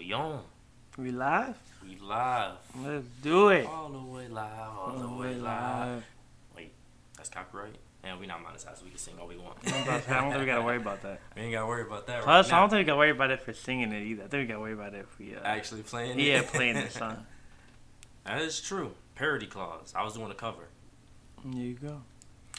We on. We live? We live. Let's do it. All the way live. All the way live. Wait, that's copyright? And we not monetized. We can sing all we want. I don't think we gotta worry about that. We ain't gotta worry about that. Plus, right now. I don't think we gotta worry about it for singing it either. I think we gotta worry about it if we Actually playing it. Yeah, playing the song. That is true. Parody clause. I was doing a cover. There you go.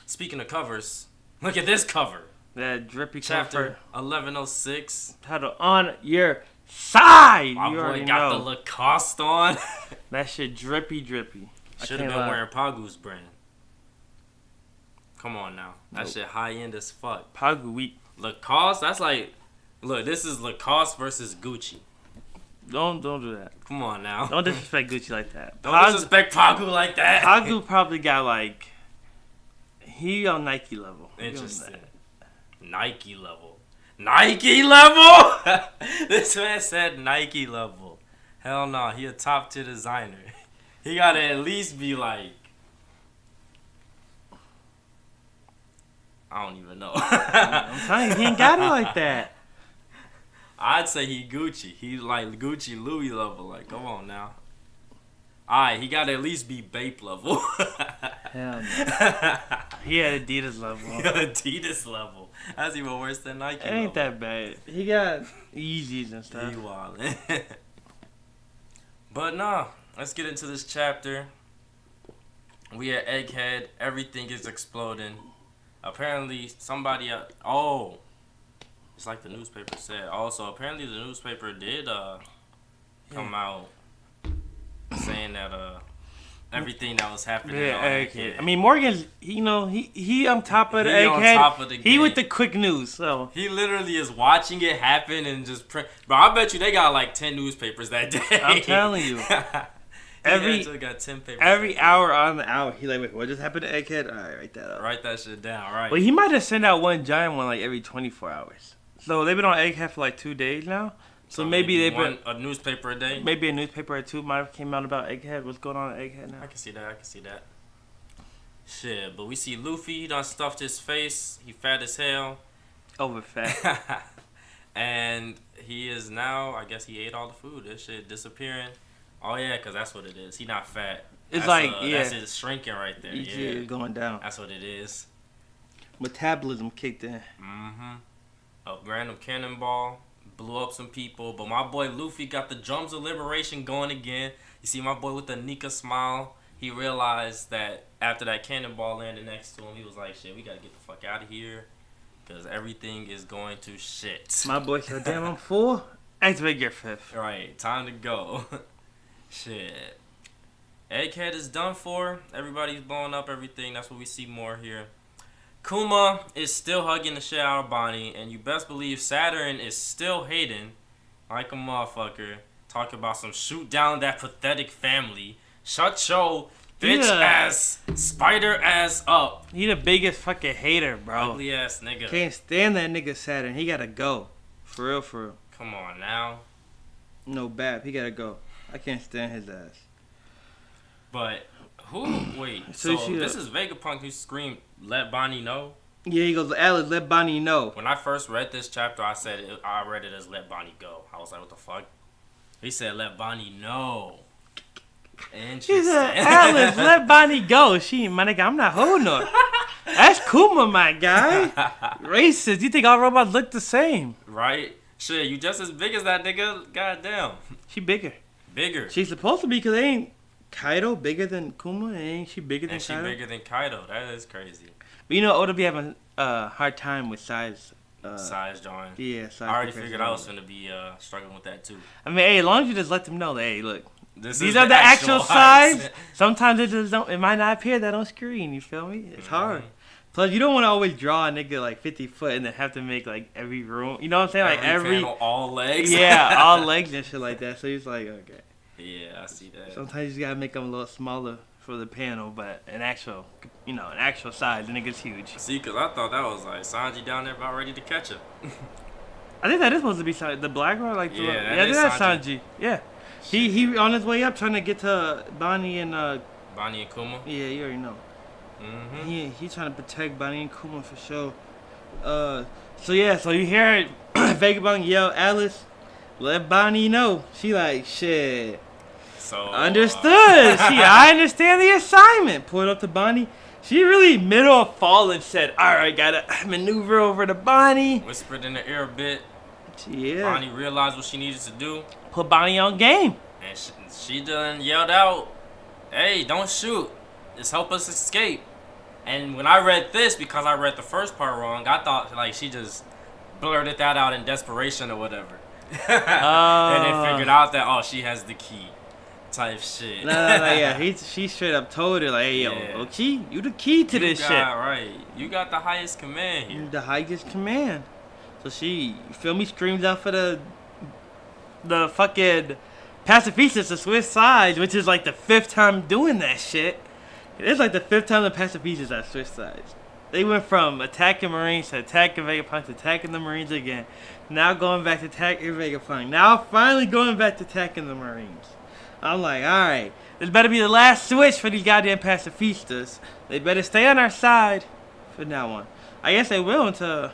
Speaking of covers, look at this cover. That drippy Chapter cover 1106. title On Your Side. My you boy already got know. the Lacoste on. That shit drippy. Should have been wearing Pagu's brand. Come on now. That Nope. shit high end as fuck. Pagu weak. Lacoste, that's like, look, this is Lacoste versus Gucci. Don't do that. Come on now. Don't disrespect Gucci like that. Don't disrespect Pagu like that. Pagu probably got like he on Nike level. Give him Interesting. that. Nike level. Nike level? This man said Nike level. Hell no, he a top tier designer. He gotta at least be like, I don't even know. I'm telling you, he ain't got it like that. I'd say he Gucci. He like Gucci Louis level. Like, come on now. Alright, he gotta at least be Bape level. Hell no. He had Adidas level. Adidas level. That's even worse than Nike It ain't level. that bad. He got Yeezys and stuff. He wildin'. But nah, let's get into this chapter. We at Egghead. Everything is exploding. Apparently, somebody... it's like the newspaper said. Also, apparently the newspaper did come out saying that everything that was happening on Egghead. Egghead. I mean, Morgan's, he on top of the He on Egghead. top of the He game. with the quick news, so. He literally is watching it happen and just Bro, I bet you they got like 10 newspapers that day. I'm telling you. Every got 10 papers. Every hour on the hour, he like, wait, what just happened to Egghead? All right, write that up. Write that shit down, right? Well, he might have sent out one giant one like every 24 hours. So they've been on Egghead for like 2 days now. So maybe they've been a newspaper a day. maybe a newspaper or two might have came out about Egghead. What's going on at Egghead now? I can see that. Shit, but we see Luffy. He done stuffed his face. He fat as hell. Over fat. And he is now, I guess he ate all the food. This shit disappearing. Oh yeah, because that's what it is. He not fat. It's That's, like, that's his shrinking right there. EG Yeah, is going down. that's what it is. Metabolism kicked in. A random cannonball blew up some people, but my boy Luffy got the drums of liberation going again. You see my boy with the Nika smile. He realized that after that cannonball landed next to him, he was like, shit, we gotta get the fuck out of here, because everything is going to shit. My boy said, damn, I'm full. Activate your fifth. Right, time to go. Shit. Egghead is done for. Everybody's blowing up everything. That's what we see more here. Kuma is still hugging the shit out of Bonnie, and you best believe Saturn is still hating like a motherfucker. Talking about some shoot down that pathetic family. Shut your bitch ass, spider ass up. He the biggest fucking hater, bro. Ugly ass nigga. Can't stand that nigga Saturn. He gotta go. For real. Come on now. No bad. He gotta go. I can't stand his ass. But who? Wait. So So she- this is Vegapunk who screamed, "Let Bonnie know." Yeah, he goes, Alice, let Bonnie know. When I first read this chapter, I read it as "Let Bonnie go." I was like, "What the fuck?" He said, "Let Bonnie know." He Interesting. said, Alice, let Bonnie go. She, my nigga, I'm not holding her. That's Kuma, my guy. Racist. You think all robots look the same? Right? Shit, you just as big as that nigga. Goddamn. She bigger. Bigger. She's supposed to be, because ain't Kaido bigger than Kuma? Ain't she bigger than And she Kaido? bigger than Kaido. That is crazy. But you know, Oda be having a hard time with size. Size drawing. Yeah, size. I already difference. figured I was gonna be struggling with that too. I mean, hey, as long as you just let them know that, hey, look, This these is are the actual heights. size. Sometimes it just don't. It might not appear that on screen. You feel me? It's hard. Plus, you don't want to always draw a nigga like 50 foot and then have to make like every room. You know what I'm saying? Like every panel, all legs. yeah, all legs and shit like that. So he's like, okay. Yeah, I see that. Sometimes you just gotta make them a little smaller for the panel, but an actual size, the nigga's huge. See, cause I thought that was like Sanji down there about ready to catch him. I think that is supposed to be Sanji. The black one, like Yeah, that I is think that's Sanji. Sanji. Yeah, he on his way up trying to get to Bonnie and Bonnie and Kuma. yeah, you already know. He trying to protect Bonnie and Kuma for sure. So you hear Vegapunk yell, Alice, let Bonnie know. She like, shit. So Understood. I understand the assignment. Pulled up to Bonnie. She really middle of fall and said, alright, gotta maneuver over to Bonnie. Whispered in the ear a bit. Yeah. Bonnie realized what she needed to do. Put Bonnie on game. And she done yelled out, hey, don't shoot. Just help us escape. And when I read this, because I read the first part wrong, I thought like she just blurted that out in desperation or whatever. And then figured out that, oh, she has the key. Type shit. No, yeah. She straight up told her, like, hey, yo, Yeah. Ochi, you the key to this shit. Right. You got the highest command here. You the highest command. So she, you feel me, screams out for the fucking pacifistas to switch sides, which is like the 5th time doing that shit. It's like the 5th time the pacifistas have switched sides. They went from attacking Marines to attacking Vegapunk to attacking the Marines again. Now going back to attacking Vegapunk. Now finally going back to attacking the Marines. I'm like, alright, this better be the last switch for these goddamn pacifistas. They better stay on our side from now on. I guess they will until,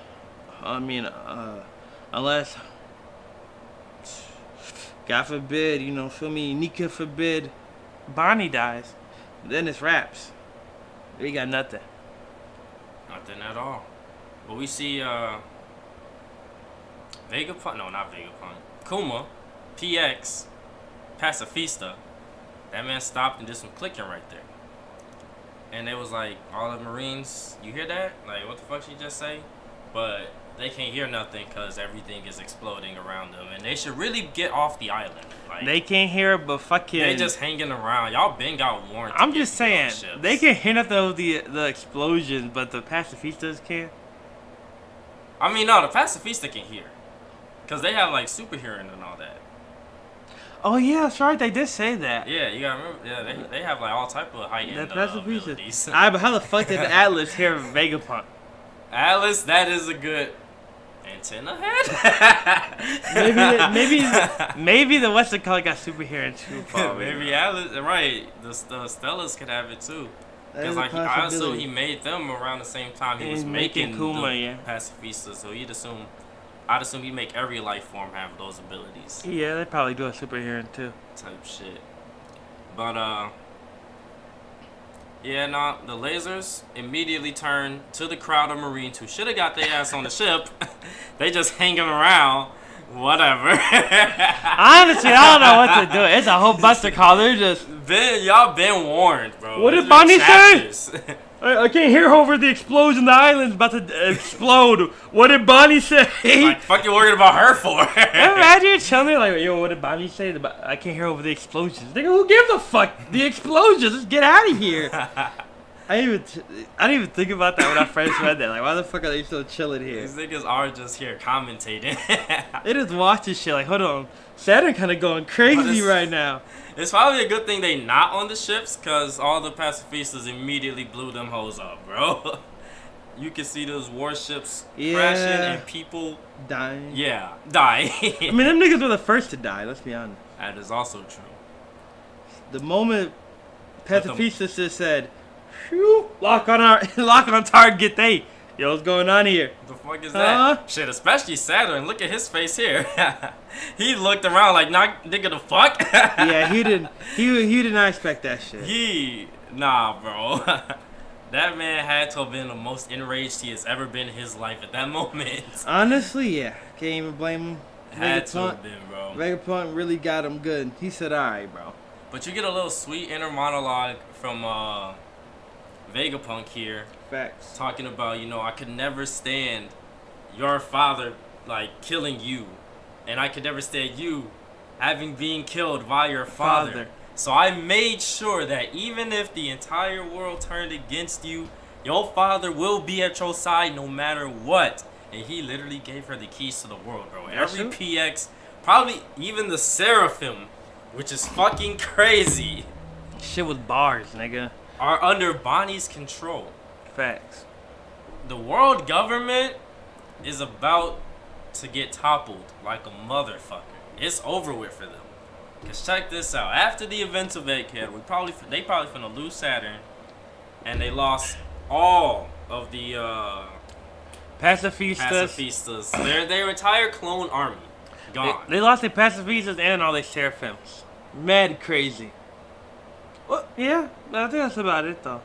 unless, God forbid, feel me, Nika forbid, Bonnie dies. Then it's raps. We got nothing. Nothing at all. But we see Vegapunk, no, not Vegapunk, Kuma, PX, Pacifista. That man stopped and did some clicking right there. And they was like, all the Marines, you hear that? Like, what the fuck she just say? But they can't hear nothing because everything is exploding around them. And they should really get off the island. Like, they can't hear it, but fucking... They just hanging around. Y'all been got warned. I'm just saying, they can hear nothing of the explosions, but the pacifistas can't. I mean, no, the pacifista can hear. Because they have, like, super hearing and all that. Oh, yeah, that's right. They did say that. Yeah, you gotta remember. Yeah, they have, like, all type of heightened abilities. Alright, but how the fuck did Atlas hear Vegapunk? Atlas, that is a good antenna head. maybe the Western color got super hearing too far. Maybe Atlas, right? The Stellas could have it too. Because like I assume he made them around the same time he was making Kuma, the pacifistas. So I'd assume he'd make every life form have those abilities. Yeah, they probably do a super hearing too. Type shit. But yeah, nah, the lasers immediately turn to the crowd of Marines who should have got their ass on the ship. They just hanging around. Whatever. Honestly, I don't know what to do. It's a whole buster call. They're just... Y'all been warned, bro. What did Bonnie say? I can't hear over the explosion. The island's about to explode. What did Bonnie say? Like, fuck you worried about her for? Imagine you telling me, like, yo, what did Bonnie say? I can't hear over the explosions. Nigga, who gives a fuck? The explosions. Let's get out of here. I didn't even think about that when I first read that. Like, why the fuck are they still chilling here? These niggas are just here commentating. They just watch this shit like, hold on. Saturn kind of going crazy right now. It's probably a good thing they not on the ships, because all the pacifistas immediately blew them hoes up, bro. You can see those warships crashing and people dying. Yeah, dying. I mean, them niggas were the first to die, let's be honest. That is also true. The moment pacifistas just said, phew, lock on target, yo, what's going on here? The fuck is that? Shit, especially Saturn. Look at his face here. He looked around like, nah, nigga, the fuck? Yeah, he did not expect that shit. Nah, bro. That man had to have been the most enraged he has ever been in his life at that moment. Honestly, yeah. Can't even blame him. Had to have been, bro. Vegapunk really got him good. He said, alright, bro. But you get a little sweet inner monologue from Vegapunk here. Facts. Talking about, I could never stand your father, like, killing you. And I could never stand you having been killed by your father. So I made sure that even if the entire world turned against you, your father will be at your side no matter what. And he literally gave her the keys to the world, bro. Every PX, probably even the Seraphim, which is fucking crazy. Shit with bars, nigga. Are under Bonnie's control. Facts. The world government is about to get toppled like a motherfucker. It's over with for them. Cause check this out. After the events of Egghead, they probably finna lose Saturn, and they lost all of the pacifistas. Their entire clone army gone. They lost their pacifistas and all their seraphims. Mad crazy. Well, yeah, I think that's about it though.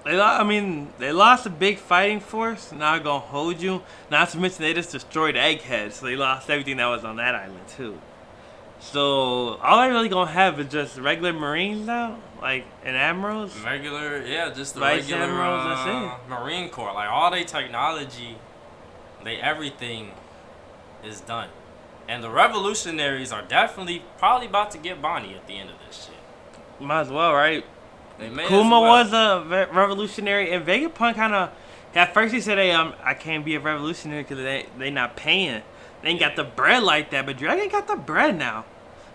They lost a big fighting force. Not gonna hold you. Not to mention they just destroyed Egghead, so they lost everything that was on that island too. So all I really gonna have is just regular Marines now, like and admirals. Just the Vice regular admirals, that's Marine Corps. Like all their technology, everything is done. And the revolutionaries are definitely probably about to get Bonnie at the end of this shit. Might as well, right? They may Kuma as well. was a revolutionary, and Vegapunk kind of. At first he said, "Hey, I can't be a revolutionary because they not paying. They ain't got the bread like that." But Dragon got the bread now,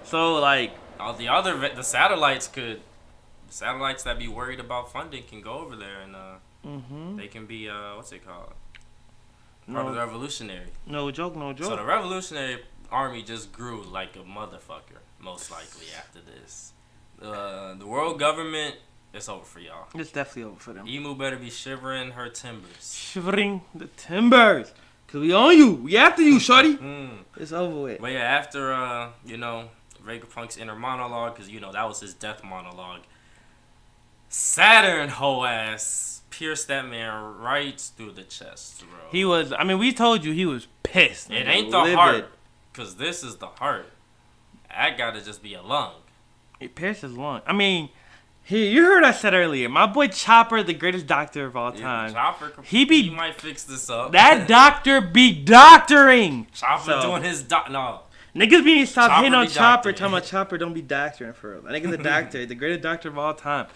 so like. All the satellites that be worried about funding can go over there and they can be what's it called? Part of the revolutionary. No joke. So the revolutionary army just grew like a motherfucker, most likely after this. The world government, it's over for y'all. It's definitely over for them. Emu better be shivering her timbers. Shivering the timbers. Cause we on you. We after you, shorty. It's over with. But yeah, after Vegapunk's inner monologue, because that was his death monologue. Saturn hoe ass pierced that man right through the chest, bro. He was. We told you he was pissed. It ain't the heart, cause this is the heart. That gotta just be a lung. It pierced his lung. Here, you heard I said earlier. My boy Chopper, the greatest doctor of all time. Chopper, he might fix this up. That doctor be doctoring. Chopper doing his no. Niggas be stop hating on Chopper, doctoring. talking about Chopper don't be doctoring for real. That nigga's a doctor, the greatest doctor of all time.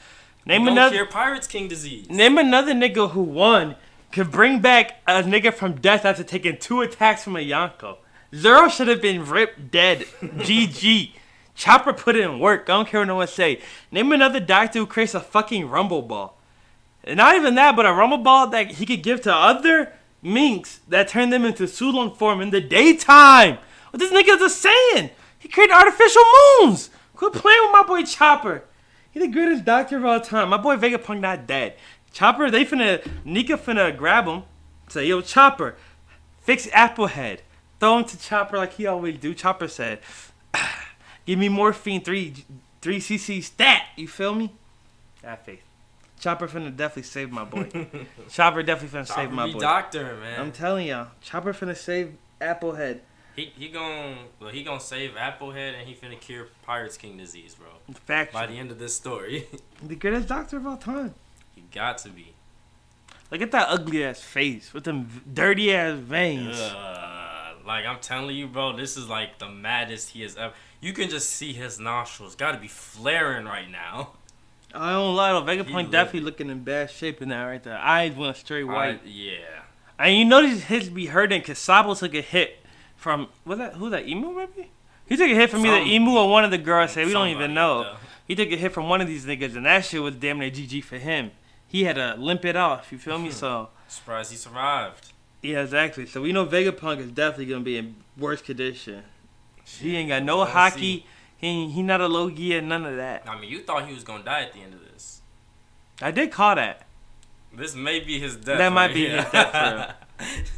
Name another cure Pirates King disease. Name another nigga who won could bring back a nigga from death after taking 2 attacks from a Yonko. Zero should have been ripped dead. GG. Chopper put in work. I don't care what no one say. Name another doctor who creates a fucking rumble ball. And not even that, but a rumble ball that he could give to other minks that turn them into Sulong form in the daytime. What this nigga just saying? He created artificial moons. Quit playing with my boy Chopper. He the greatest doctor of all time. My boy Vegapunk not dead. Chopper, Nika finna grab him. Say, yo, Chopper, fix Applehead. Throw him to Chopper like he always do. Chopper said, give me morphine 3cc stat. You feel me? That face. Chopper finna definitely save my boy. Chopper definitely finna save my boy. Doctor, man. I'm telling y'all. Chopper finna save Applehead. He gonna save Applehead and he finna cure Pirates King disease, bro. Factual. By the end of this story. The greatest doctor of all time. He got to be. Look at that ugly ass face with them dirty ass veins. Like I'm telling you, bro, this is like the maddest he has ever. You can just see his nostrils gotta be flaring right now. I don't lie though, Vegapunk definitely looking in bad shape in that right there. Eyes went straight white. Yeah. And you notice his be hurting because Sabo took a hit from who that Emu maybe? He took a hit from either Emu or one of the girls. We don't even know. He took a hit from one of these niggas, and that shit was damn near GG for him. He had to limp it off. You feel me? So surprised he survived. Yeah, exactly. So we know Vegapunk is definitely gonna be in worse condition. He ain't got no hockey. He not a Logia, none of that. You thought he was gonna die at the end of this. I did call that. This may be his death. That might be his death for real.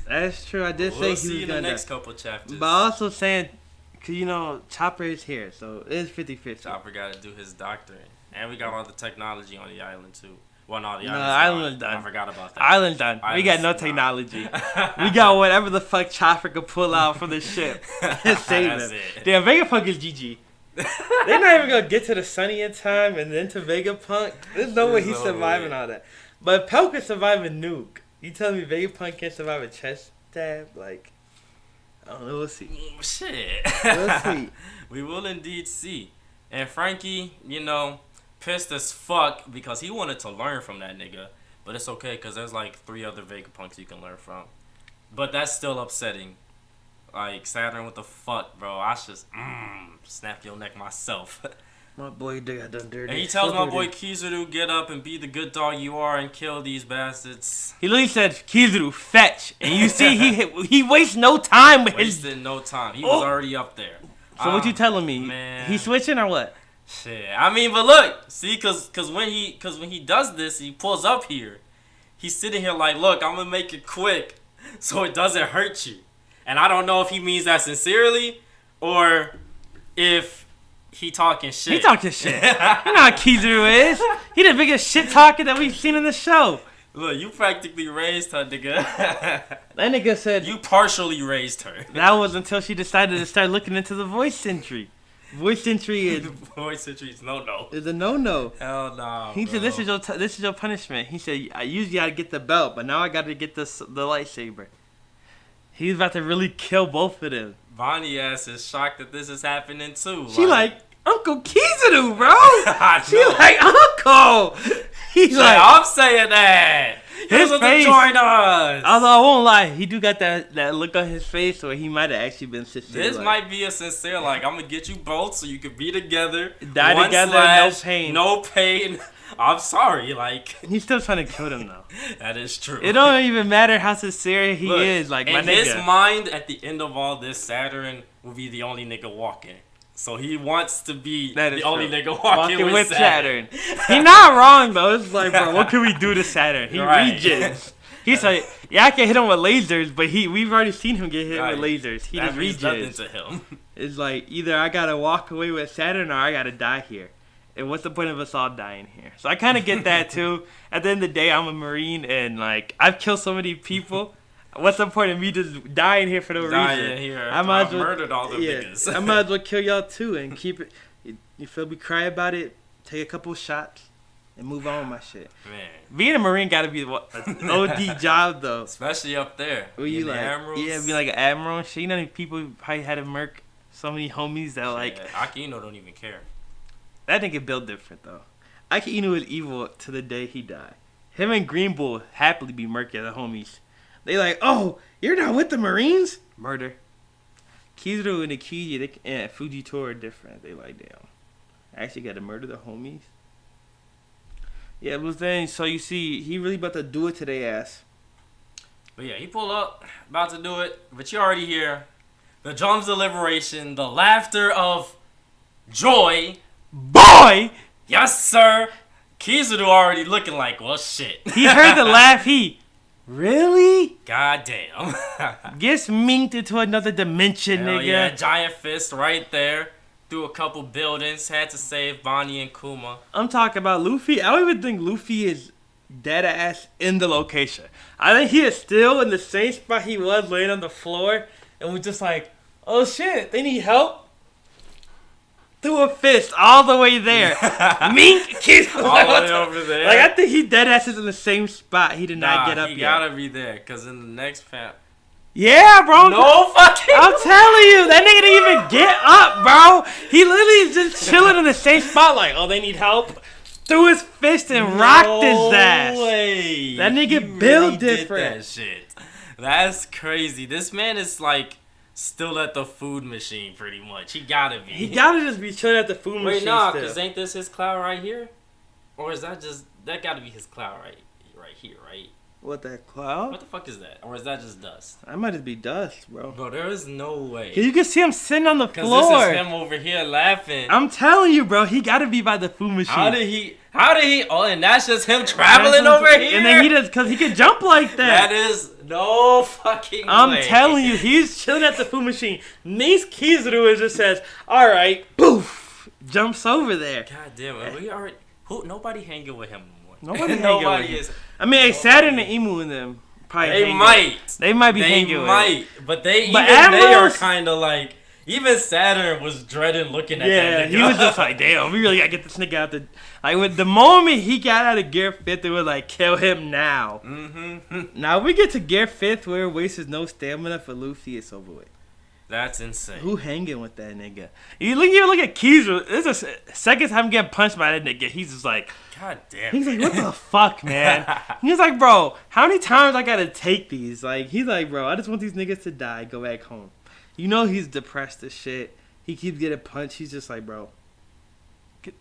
That's true. I did say he was see in gonna the next die. couple chapters. But also saying, cause Chopper is here, so it's 50-50. Chopper got to do his doctoring, and we got all the technology on the island too. Well, no, the island's done. I forgot about that. Island's done. We got no technology. We got whatever the fuck Chopper could pull out from the ship. Save them. Damn, Vegapunk is GG. They're not even gonna get to the sunny in time and then to Vegapunk. There's no way he's surviving all that. But Pelt can survive a nuke. You telling me Vegapunk can't survive a chest stab? Like, I don't know. We'll see. Shit. We'll see. We will indeed see. And Frankie, pissed as fuck because he wanted to learn from that nigga. But it's okay because there's like 3 other Vegapunks you can learn from. But that's still upsetting. Like, Saturn, what the fuck, bro? I just snap your neck myself. My boy got done dirty. And he tells my boy Kizaru, get up and be the good dog you are and kill these bastards. He literally said, Kizaru, fetch. And you see, he wastes no time with Wasted no time. He was already up there. So what you telling me? Man. He switching or what? Shit. But look. See, cause when he does this, he pulls up here. He's sitting here like, look, I'm going to make it quick so it doesn't hurt you. And I don't know if he means that sincerely or if he talking shit. He talking shit. You know how Kizaru is. He the biggest shit talker that we've seen in the show. Look, you practically raised her, nigga. That nigga said You partially raised her. that was until she decided to start looking into the voice entry. Voice entry is Voice entries, no. a no. Hell nah. He said, bro. "This is your punishment." He said, "I usually gotta get the belt, but now I gotta get the lightsaber." He's about to really kill both of them. Bonnie ass is shocked that this is happening too. She like Uncle Kizaru, bro. I She know. like Uncle. He's Shit, like, I'm saying that. His His face- to join us. although I won't lie, he do got that look on his face where he might have actually been sincere. This like, might be a sincere, like, I'm gonna get you both so you can be together. Die One together, slash, no pain. No pain. I'm sorry, like, He's still trying to kill them though. that is true. It don't even matter how sincere he Look, is. Like my in his nigga. mind, at the end of all this, Saturn will be the only nigga walking. So he wants to be That is the only true. nigga walking with Saturn. He not wrong though. It's like, bro, what can we do to Saturn? He Right. regens. He's like, yeah, I can hit him with lasers, but we've already seen him get hit Right. with lasers. He That just means nothing regens. to him. It's like either I gotta walk away with Saturn or I gotta die here. And what's the point of us all dying here? So I kind of get that too. At the end of the day, I'm a Marine and like I've killed so many people. What's the point of me just dying here for no Dying reason? here. I might I've as well- murdered all the niggas. I might as well kill y'all too and keep it. You feel me? Cry about it. Take a couple shots and move on with my shit. Man, Being a Marine gotta be an OD job though. especially up there. Where you in the like, admirals. yeah, be like an admiral and shit. You know, how many people probably had to murk so many homies that like Shit, Akino don't even care. that nigga built different though. Aki Inu was evil to the day he died. Him and Green Bull happily be murky as the homies. They like, oh, you're not with the Marines? Murder. Kizaru and Ikiji and Fujitora are different. They like, damn, I actually got to murder the homies. Yeah, but then so you see, he really about to do it to their ass. But yeah, he pulled up, about to do it. But you already hear the drums of liberation, the laughter of joy. Boy, Yes, sir. Kizaru already looking like, well, shit. he heard the laugh. He really God damn. gets minked into another dimension, Hell nigga. yeah, giant fist right there. Through a couple buildings, had to save Bonnie and Kuma. I'm talking about Luffy. I don't even think Luffy is dead ass in the location. I think he is still in the same spot he was laying on the floor and was just like, oh shit, they need help. Threw a fist all the way there. Mink kiss All the way over there. Like I think he dead ass is in the same spot. He did not Nah, get up he yet. gotta be there, cause in the next panel. Yeah, bro. No fucking. I'm telling you, that nigga didn't even get up, bro. He literally is just chilling in the same spot, like, oh, they need help. Threw his fist and rocked his ass. Way. That nigga He built really did different. that shit. That's crazy. This man is like still at the food machine, pretty much. He gotta be. He gotta just be chilling at the food Wait, machine nah, still. cause ain't this his cloud right here? Or is that just that gotta be his cloud right here, right? What, that cloud? What the fuck is that? Or is that just dust? That might just be dust, bro. Bro, there is no way. You can see him sitting on the Cause floor. this is him over here laughing. I'm telling you, bro. He gotta be by the food machine. How did he? Oh, and that's just him traveling over here. And then he does, cause he can jump like that. That is no fucking I'm way. telling you, he's chilling at the food machine. Nice Kizaru and just says, "All right, poof," jumps over there. God damn it, we already. Nobody hanging with him no more. Nobody hanging Nobody with him. is. I mean, Saturn and Emu and them probably. They hang might. With. They might be They hanging with. might, but they But even they are Ambrose- kind of like. Even Saturn was dreading looking at Yeah, that nigga. he was just like, "Damn, we really gotta get this nigga out the." Like, with the moment he got out of Gear 5th, it was like, "Kill him now." Mm-hmm. Now we get to Gear 5th where it wastes no stamina for Luffy. It's over with. That's insane. Who hanging with that nigga? You look at Kizaru. This is the second time getting punched by that nigga. He's just like, God damn. he's like, what the fuck, man? He's like, bro, how many times I gotta take these? Like, he's like, bro, I just want these niggas to die, go back home. You know he's depressed as shit. He keeps getting punched. He's just like, bro, can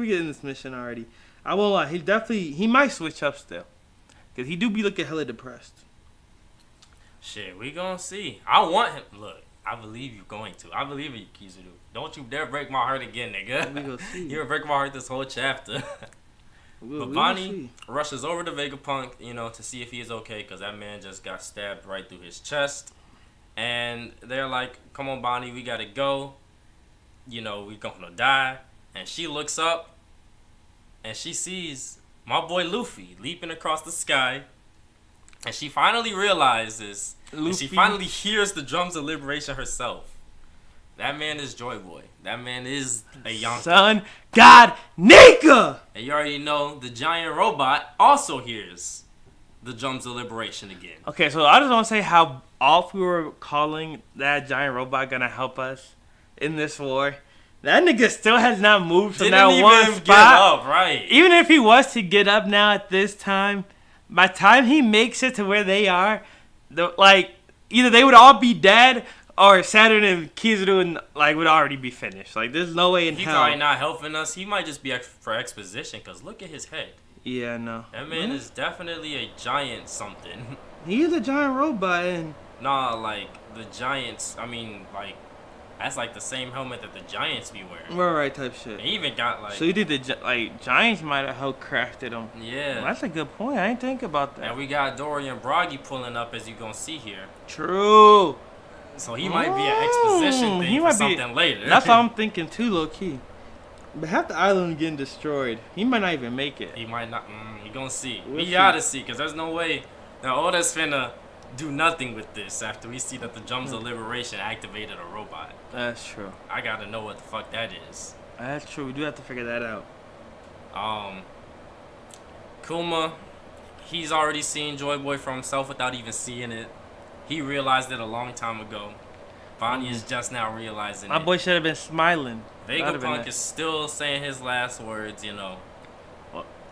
we get in this mission already? I won't lie. He might switch up still. Because he do be looking hella depressed. Shit, we gonna see. I want him. Look, I believe you going to. I believe in you, Kizaru. Don't you dare break my heart again, nigga. We gonna see. You break my heart this whole chapter. But Bonnie rushes over to Vegapunk, to see if he is okay, because that man just got stabbed right through his chest. And they're like, come on, Bonnie, we gotta go. You know, we gonna die. And she looks up and she sees my boy Luffy leaping across the sky. And she finally realizes, and she finally hears the drums of liberation herself. That man is Joy Boy. That man is a young Sun God Nika! And you already know the giant robot also hears the drums of liberation again. Okay, so I just want to say how off we were calling that giant robot gonna help us in this war. That nigga still has not moved from that one spot. Get up, right? Even if he was to get up now at this time, by the time he makes it to where they are, either they would all be dead or Saturn and Kizaru would already be finished. Like, there's no way in hell. He's probably not helping us. He might just be for exposition, because look at his head. Yeah, no. That man is definitely a giant something. He is a giant robot. And nah, like, the giants, I mean, like, that's like the same helmet that the giants be wearing. Right type shit. They even got, like... So you think the giants might have helped crafted them? Yeah. Well, that's a good point. I didn't think about that. And we got Dory and Broggy pulling up, as you gonna see here. True. So he might be an exposition thing for something later. That's what I'm thinking too, low key. But half the island getting destroyed. He might not even make it. He might not. You gonna see. We'll We see. gotta see, because there's no way that Oda's finna do nothing with this after we see that the drums of liberation activated a robot. That's true. I gotta know what the fuck that is. That's true. We do have to figure that out. Kuma, he's already seen Joy Boy for himself without even seeing it. He realized it a long time ago. Bonnie is just now realizing My it. boy should have been smiling. Vegapunk is still saying his last words, you know.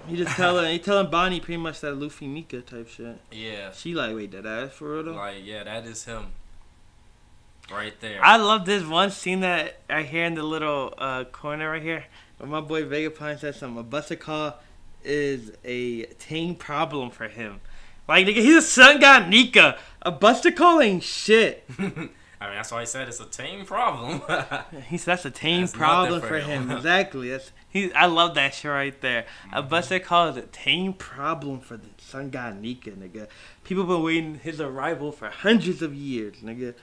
He telling Bonnie pretty much that Luffy Nika type shit. Yeah. She like, wait, that ass for real though? Like, yeah, that is him. Right there. I love this one scene that I hear in the little corner right here. Where my boy Vegapunk says something. A buster call is a tame problem for him. Like, nigga, he's a sun god Nika. A buster call ain't shit. I mean, that's why I said it's a tame problem. He said that's a tame That's problem nothing for for him. him. Exactly. I love that shit right there. A buster call is a tame problem for the sun god Nika, nigga. People been waiting his arrival for hundreds of years, nigga.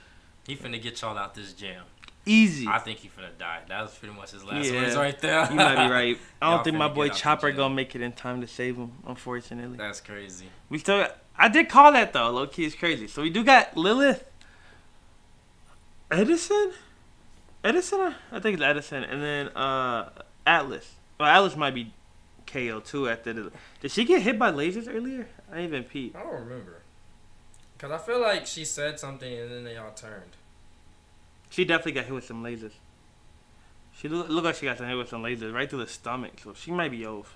He finna get y'all out this jam. Easy. I think he finna die. That was pretty much his last Yeah. words right there. You might be right. I Y'all don't think my finna boy get out the Chopper jail. gonna make it in time to save him, unfortunately. That's crazy. I did call that though. Low key is crazy. So we do got Lilith, Edison. I think it's Edison, and then Atlas. Well, Atlas might be KO too. Did she get hit by lasers earlier? I didn't even peep. I don't remember. Because I feel like she said something and then they all turned. She definitely got hit with some lasers. She look like she got hit with some lasers right through the stomach. So she might be off,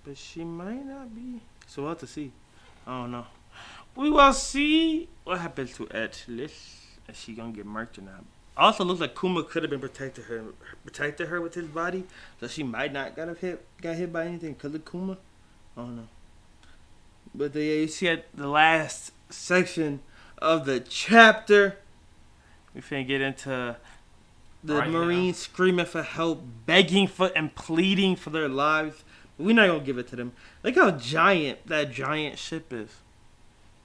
but she might not be. So we'll have to see. I don't know. We will see what happens to Atlas. Is she gonna get murked or not? Also, looks like Kuma could have been protected her with his body, so she might not got hit by anything because of Kuma. I don't know. But yeah, you see at the last section of the chapter, we finna get into the Right Marines screaming for help, begging for and pleading for their lives. But we're not gonna give it to them. Look how giant that giant ship is.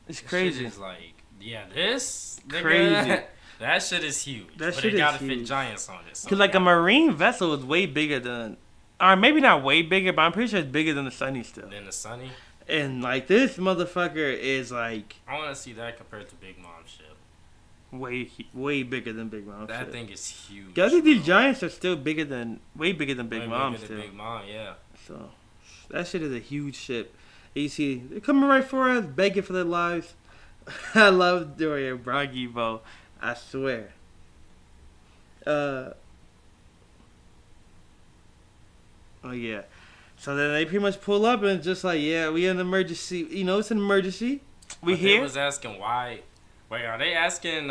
It's crazy. Shit is like, yeah, this nigga, Crazy. That shit is huge. That but shit it gotta is fit huge. giants on it. So Cause like a Marine vessel is way bigger than, or maybe not way bigger, but I'm pretty sure it's bigger than the Sunny still. Then the Sunny. And like this motherfucker is like I want to see that compared to Big Mom's ship. way bigger than Big Mom. That shit. thing is huge. I think these bro. giants are still way bigger than Big Way Mom bigger still. than Big Mom, yeah. So that shit is a huge ship. And you see, they're coming right for us, begging for their lives. I love Dory Bragi, bro. I swear. Oh yeah. So then they pretty much pull up and it's just like, yeah, we in an emergency. You know, it's an emergency. We But here. They was asking why. Wait, are they asking?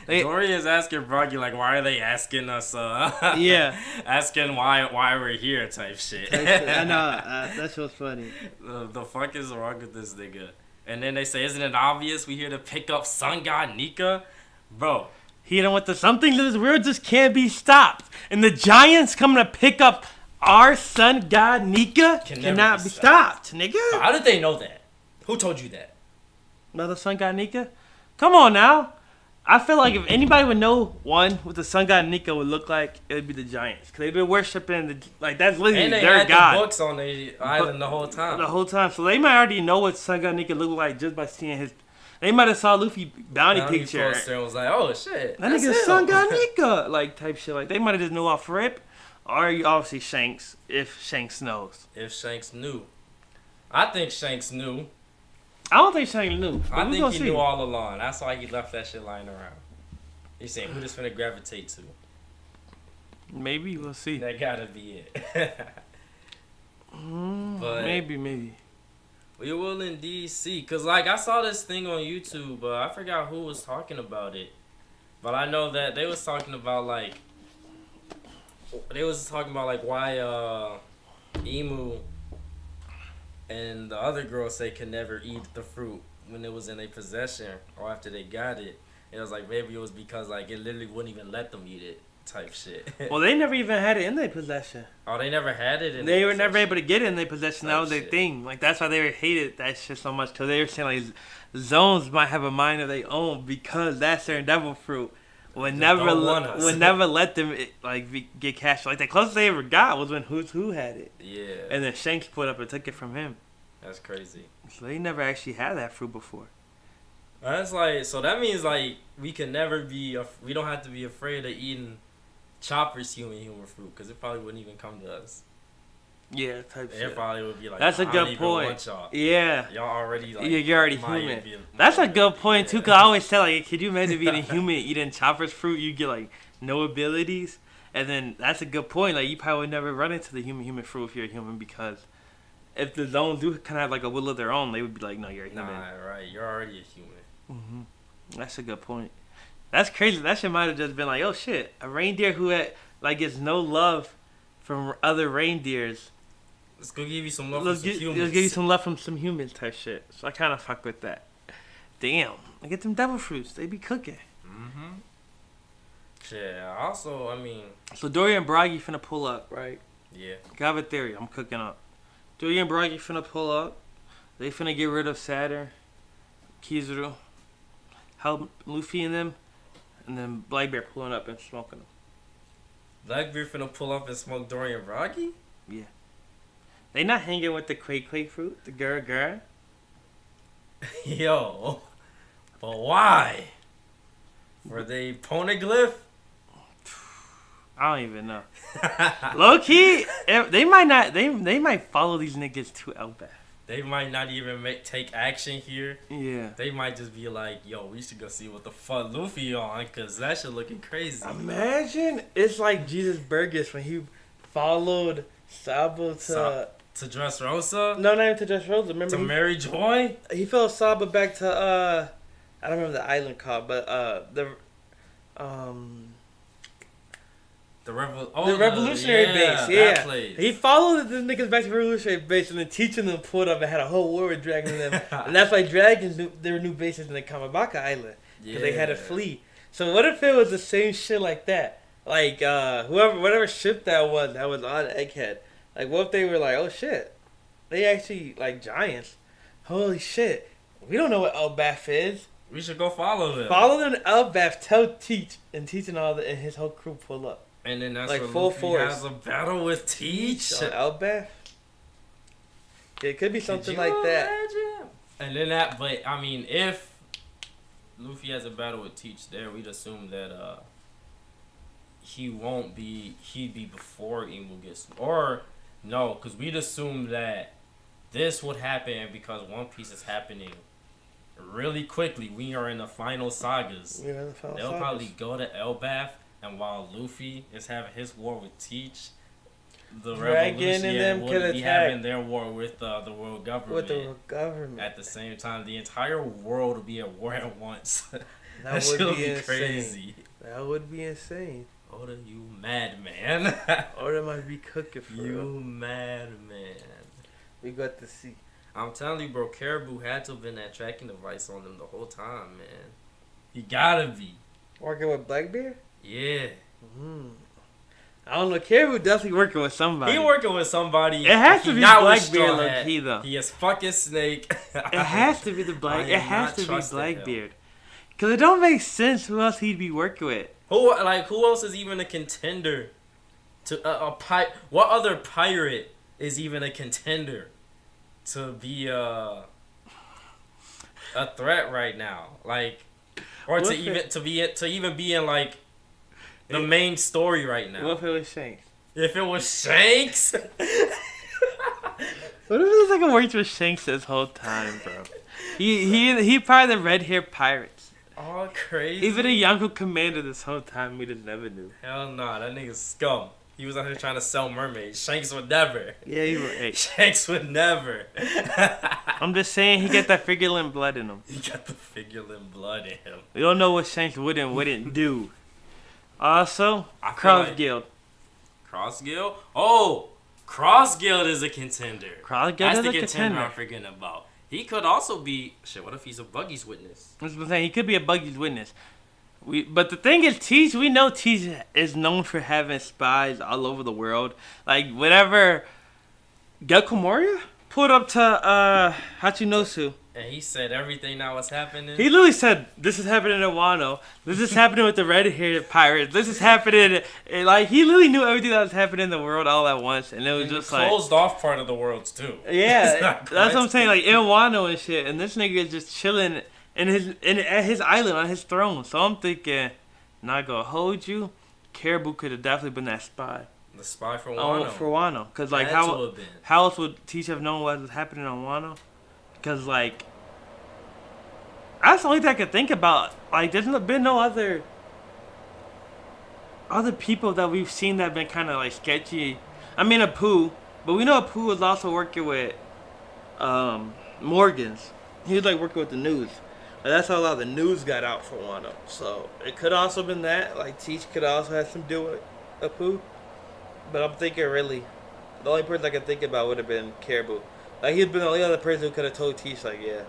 They- Dory is asking Broggy like, why are they asking us? Yeah. Asking why we're here type shit. I know. That's what's funny. The fuck is wrong with this nigga? And then they say, isn't it obvious we here to pick up Sun God Nika? Bro, He don't want the something in this world just can't be stopped. And the giants coming to pick up our sun god Nika Can never cannot be be stopped. stopped, nigga. how did they know that? Who told you that? Another sun god Nika? Come on now. I feel like if anybody would know what the sun god Nika would look like, it would be the Giants. Because they've been worshiping, that's literally And they their had god. the books on the island the whole time. The whole time. So they might already know what sun god Nika looked like just by seeing his... They might have saw Luffy bounty picture. Poster and was like, oh, shit. That nigga's sun god Nika. Like, type shit. Like, they might have just knew off rip. Or obviously Shanks, if Shanks knows. If Shanks knew. I think Shanks knew. I don't think Shanks knew. I think he knew all along. That's why he left that shit lying around. He's saying, who this finna gravitate to? Maybe. We'll see. That gotta be it. But maybe. We will indeed see. Because, like, I saw this thing on YouTube. I forgot who was talking about it. But I know that they was talking about, like... They was talking about, like, why Emu and the other girl say could never eat the fruit when it was in their possession or after they got it. It was like maybe it was because like it literally wouldn't even let them eat it type shit. Well, they never even had it in their possession. Oh, they never had it in They were never able to get it in their possession. That was their shit. thing. Like, that's why they hated that shit so much. Because they were saying, like, zones might have a mind of their own because that certain devil fruit would never let them, get cashed. Like, the closest they ever got was when Who's Who had it. Yeah. And then Shanks put up and took it from him. That's crazy. So they never actually had that fruit before. That's like, so that means like we can never be, we don't have to be afraid of eating Chopper's human fruit because it probably wouldn't even come to us. Yeah, type shit. It probably would be like, that's a I good don't even point. want y'all. Yeah. Y'all already like, you're already human. That's a good point too, because I always say, like, could you imagine being a human eating Chopper's fruit? You get like no abilities, and then that's a good point. Like, you probably would never run into the human fruit if you're a human, because if the zones do kind of have like a will of their own, they would be like, no, you're a human. Nah, right. You're already a human. That's a good point. That's crazy. That shit might have just been like, oh shit, a reindeer who had like gets no love from other reindeers. Let's go give you some love from some humans. Let's give you some love from some humans type shit. So I kind of fuck with that. Damn, I get them devil fruits. They be cooking. Yeah. Also, I mean. So Dory and Bragi finna pull up, right? Yeah. I have a theory. I'm cooking up. Dory and Bragi finna pull up. They finna get rid of Saturn, Kizaru, help Luffy and them, and then Blackbeard pulling up and smoking them. Blackbeard finna pull up and smoke Dory and Bragi? Yeah. They not hanging with the Quake fruit, the Gura. Yo. But why? Were they Poneglyph? I don't even know. Low key, they might not. They might follow these niggas to Elbaf. They might not even take action here. Yeah. They might just be like, yo, we should go see what the fuck Luffy on, because that shit looking crazy. Imagine it's like Jesus Burgess when he followed Sabo to Dressrosa? No, not even to Dressrosa. Remember to Mary Joy? He followed Sabo back to I don't remember the island called, but the Revolutionary Base. Yeah, that place. He followed the niggas back to the Revolutionary Base and then teaching them pulled up and had a whole war with Dragon and them. And that's why Dragons knew their new bases in the Kamabaka Island because they had to flee. So what if it was the same shit like that? Like whatever ship that was on Egghead. Like what if they were like, oh shit, they actually like giants. Holy shit, we don't know what Elbaf is. We should go follow them. Follow them to Elbaf. Tell Teach and Teach and his whole crew pull up. And then that's like where full Luffy force. has a battle with Teach. On Elbaf? Yeah, it could be something like that. Imagine? And then that, but I mean, if Luffy has a battle with Teach there, we'd assume that he'd be before Emu gets, or no, because we'd assume that this would happen because One Piece is happening really quickly. We are in the final sagas. Yeah, the final They'll sagas. probably go to Elbaf. And while Luffy is having his war with Teach, the Dragon and them will could be attack. having their war with the world government. With the world government. At the same time, the entire world will be at war at once. That shit would be be insane. crazy. That would be insane. Oda, you madman. Oda might be cooking for you real. madman. We got to see. I'm telling you, bro, Caribou had to have been that tracking device on them the whole time, man. He gotta be. Working with Blackbeard? Yeah. I don't know. Caribou definitely working with somebody. He working with somebody. It has to be not with Blackbeard, Straw low Hat. key, though. He is fucking Snake. It has to be the Black. I It am has not to be trusting him. Blackbeard. Cause it don't make sense who else he'd be working with. Who else is even a contender to what other pirate is even a contender to be a threat right now? Like, or to even be in like the main story right now. What if it was Shanks? If it was Shanks? What if it was like a worked with Shanks this whole time, bro? He probably the red hair pirates. All crazy. Even a Yonko commander this whole time we just never knew. Hell nah, that nigga's scum. He was out here trying to sell mermaids. Shanks would never. Yeah, you were right. Shanks would never. I'm just saying he got that figurine blood in him. He got the figurine blood in him. We don't know what Shanks would and wouldn't do. Also, I feel Cross like- Guild. Cross Guild? Oh! Cross Guild is a contender. Cross Guild That's is the a contender contender. I'm forgetting about. He could also be... Shit, what if he's a Buggy's witness? That's what I'm saying. He could be a Buggy's witness. But the thing is, Teach, we know Teach is known for having spies all over the world. Like, whenever Gekko Moria pulled up to Hachinosu, And he said everything that was happening. he literally said, this is happening in Wano. This is happening with the red-haired pirates. This is happening... And, like, he literally knew everything that was happening in the world all at once. And it was And just the like... closed off part of the worlds too. It's Yeah, not that's what I'm saying. quiet. Like, in Wano and shit. And this nigga is just chilling at his island, on his throne. So I'm thinking, not gonna hold you. Caribou could have definitely been that spy. The spy for Oh, Wano. for Wano. Because, like, Had to have been. how else would Teach have known what was happening on Wano? Because, like, that's the only thing I could think about. Like, there's been no other people that we've seen that have been kind of, like, sketchy. I mean, Apu. But we know Apu was also working with Morgans. He was, like, working with the news. But that's how a lot of the news got out for Wano. So, it could also been that. Like, Teach could also have some to do with Apu. But I'm thinking, really, the only person I could think about would have been Caribou. Like, he'd been the only other person who could have told Teach, like, yeah,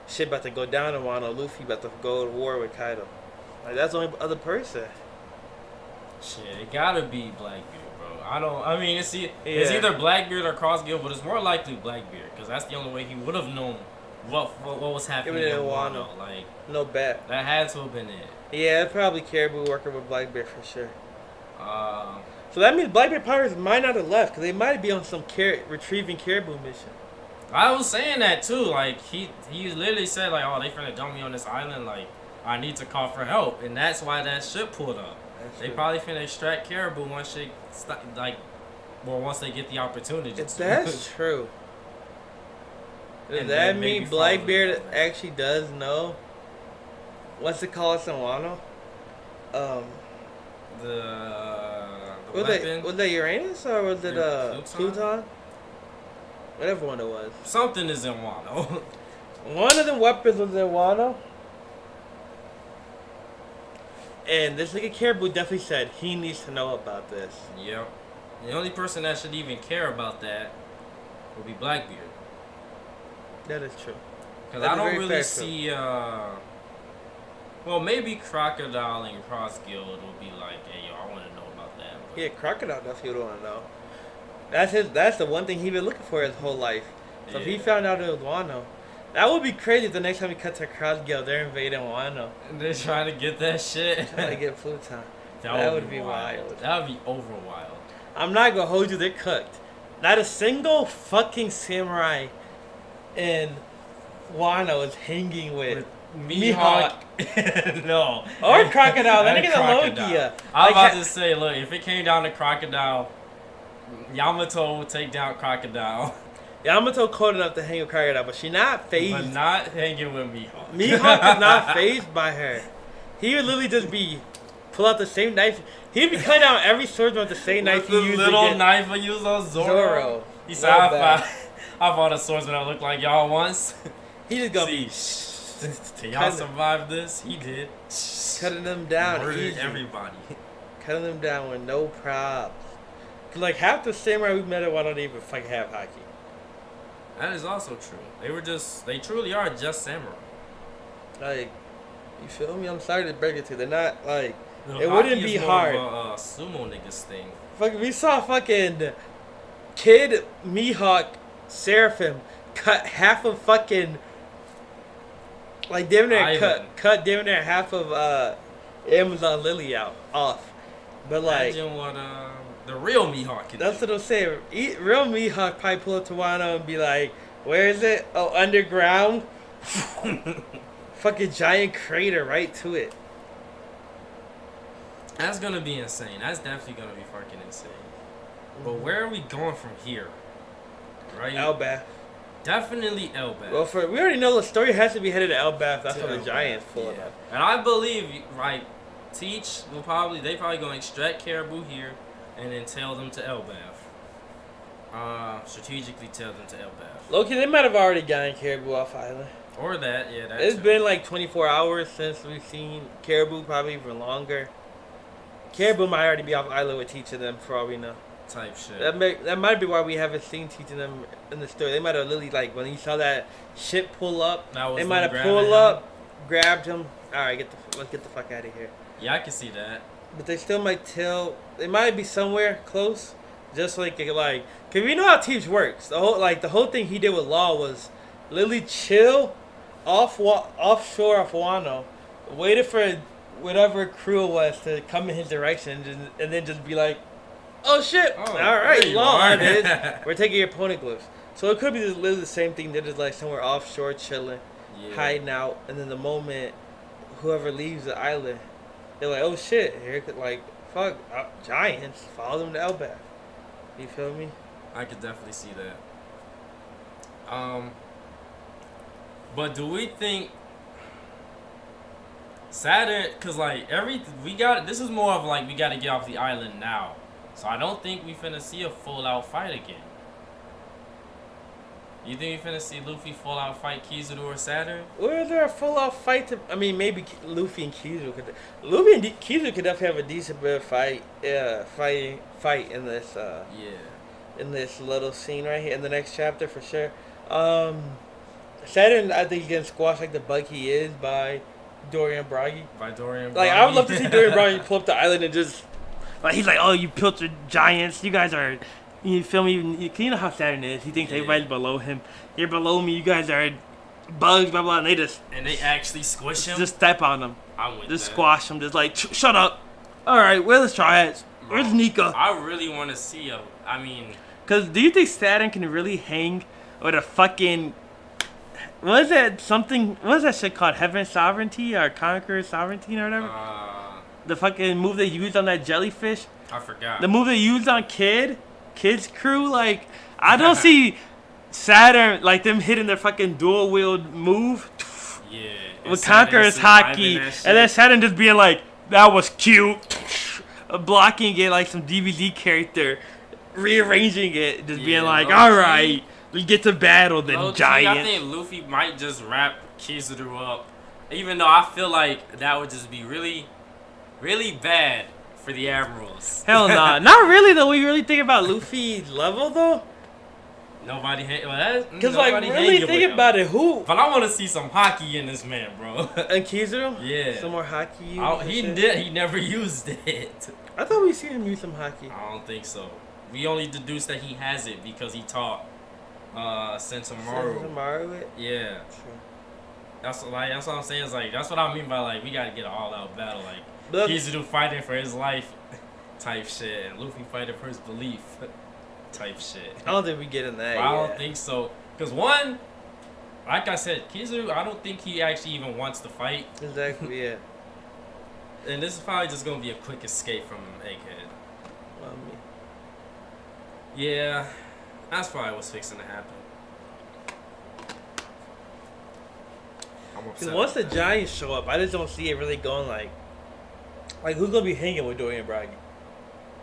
shit about to go down in Wano. Luffy about to go to war with Kaido. Like, that's the only other person. Shit, it gotta be Blackbeard, bro. I mean, it's either Blackbeard or Cross Guild, but it's more likely Blackbeard, because that's the only way he would have known what was happening in Wano. Like, No bet. that had to have been it. Yeah, probably Caribou working with Blackbeard for sure. So that means Blackbeard Pirates might not have left, because they might be on some retrieving Caribou mission. I was saying that too. Like, he literally said, like, oh, they finna dump me on this island. Like, I need to call for help, and that's why that ship pulled up. They probably finna extract Caribou once they once they get the opportunity. If that's true, does And that then mean maybe follow Blackbeard it. actually does know what's it called in Wano? The Was weapon. that Uranus or was it Pluton? Pluton? Whatever one it was. Something is in Wano. One of the weapons was in Wano. And this nigga Caribou definitely said he needs to know about this. Yep. The only person that should even care about that would be Blackbeard. That is true. Because That's I don't very really fair, see, well, maybe Crocodile and Cross Guild will be like, hey, yo, I want to know about that. But Yeah, Crocodile definitely would want to know. That's the one thing he been looking for his whole life. So if he Yeah. found out it was Wano, that would be crazy. The next time we cut to Cross Guild, they're invading Wano. And they're trying to get that shit. Trying to get Pluton. That would be wild. That would be over wild. I'm not gonna hold you. They're cooked. Not a single fucking samurai in Wano is hanging with Mihawk. No. or Crocodile. That And nigga's a Crocodile. Logia. I was Like, about to say, look, if it came down to Crocodile, Yamato would take down Crocodile, Yamato cold enough to hang with Crocodile, but she not but phased. not hanging with Mihawk. Mihawk is not phased by her. He would literally just be pull out the same knife. He'd be cutting down every swordsman with the same knife With he the used little against knife I used on Zoro. Zoro. He said, Not bad. I fought a swordsman that looked like y'all once. He just go Can y'all survive this? He did. cutting them down Murdered easy. everybody. Cutting them down with no props. Like half the samurai we met at Wano don't even fucking have hockey. That is also true. They truly are just samurai. Like, you feel me? I'm sorry to break it to you. They're not like No, it wouldn't hockey be is more hard. of a sumo niggas thing. Fuck, we saw fucking Kid Mihawk Seraphim cut half of fucking Like damn near Island. cut damn near half of Amazon Lily off. But like Imagine what the real Mihawk can that's do. what I'm saying. Real Mihawk probably pull up to Wano and be like, "Where is it? Oh, underground." Fucking giant crater right to it. That's gonna be insane. That's definitely gonna be fucking insane. But where are we going from here? Right? Elbaf. Definitely Elbaf. Well, we already know the story has to be headed to Elbaf. That's To what the Elbaf, giants pull yeah. up. And I believe, like, Teach will probably gonna extract Caribou here and then tell them to Elbaf. Strategically tell them to Elbaf. Loki, they might have already gotten Caribou off island. Or that, yeah, that It's too. been like 24 hours since we've seen Caribou, probably even longer. Caribou might already be off island with teaching them for all we know. Type shit. That might be why we haven't seen teaching them in the story. They might have literally, like, when you saw that ship pull up, That was they them might have grabbing pulled him. up, grabbed him. Alright, let's get the fuck out of here. Yeah, I can see that. But they still might they might be somewhere close. Just like, cause we know how Teach works. The whole thing he did with Law was literally chill offshore of Wano, waited for whatever crew it was to come in his direction, and then just be like, "Oh shit! Oh, All there right, you Law, are." it is. We're taking your poneglyphs." So it could be literally the same thing. They're just like somewhere offshore, chilling, Yeah. hiding out, and then the moment whoever leaves the island, they're like, "Oh shit! Here could fuck giants. Follow them to Elbaf." You feel me? I could definitely see that. But do we think Saturn? Cause like this is more of like we gotta get off the island now. So I don't think we finna see a full out fight again. You think we finna see Luffy full out fight Kizaru or Saturn? Where is there a full out fight? Maybe Luffy and Kizaru could. Luffy and Kizaru could definitely have a decent bit of fight in this Yeah. in this little scene right here in the next chapter for sure. Saturn, I think, he can squash like the bug he is by Dorian Bragi. By Dorian. Like, I would love to see Dorian Bragi pull up the island and just like he's like, "Oh, you pilcher giants, you guys are." You feel me? You know how Saturn is. He thinks everybody's below him. You're below me. You guys are bugs, blah blah. And they actually squish him. just step on them, I'm with just that. squash them, just like shut up. All right, where's the Triads? Where's Nika? I really want to see Cause do you think Saturn can really hang with a fucking what is that shit called? Heaven Sovereignty or Conqueror Sovereignty or whatever? The fucking move they used on that jellyfish. I forgot. The move they used on Kid's crew. Like I don't see Saturn like them hitting their fucking dual wield move Yeah. with Conqueror's hockey, and then Saturn just being like, "That was cute," blocking it like some DVD character, rearranging it, just being like, low-key. "All right, we get to battle the Low-key, giant." I think Luffy might just wrap Kizaru up, even though I feel like that would just be really, really bad for the Admirals. Hell nah, not really though. We really think about Luffy's level though, Nobody because like really think about it, who But I want to see some hockey in this man, bro. and Kizaru? Yeah. Some more hockey. He never used it. I thought we seen him use some hockey. I don't think so. We only deduced that he has it because he taught Sentomaru. Sentomaru. Yeah. Sure. That's what I'm saying. Is like that's what I mean by like we gotta get an all out battle. Like But- Kizaru fighting for his life, type shit, and Luffy fighting for his belief, type shit. I don't think we get in that. I don't yet. think so. Cause one, like I said, Kizaru, I don't think he actually even wants to fight, Exactly. Yeah. and this is probably just gonna be a quick escape from Egghead. Yeah, that's probably what's fixing to happen. I'm Because upset. once the about that. Giants show up, I just don't see it really going like who's gonna be hanging with Dorian Bragi?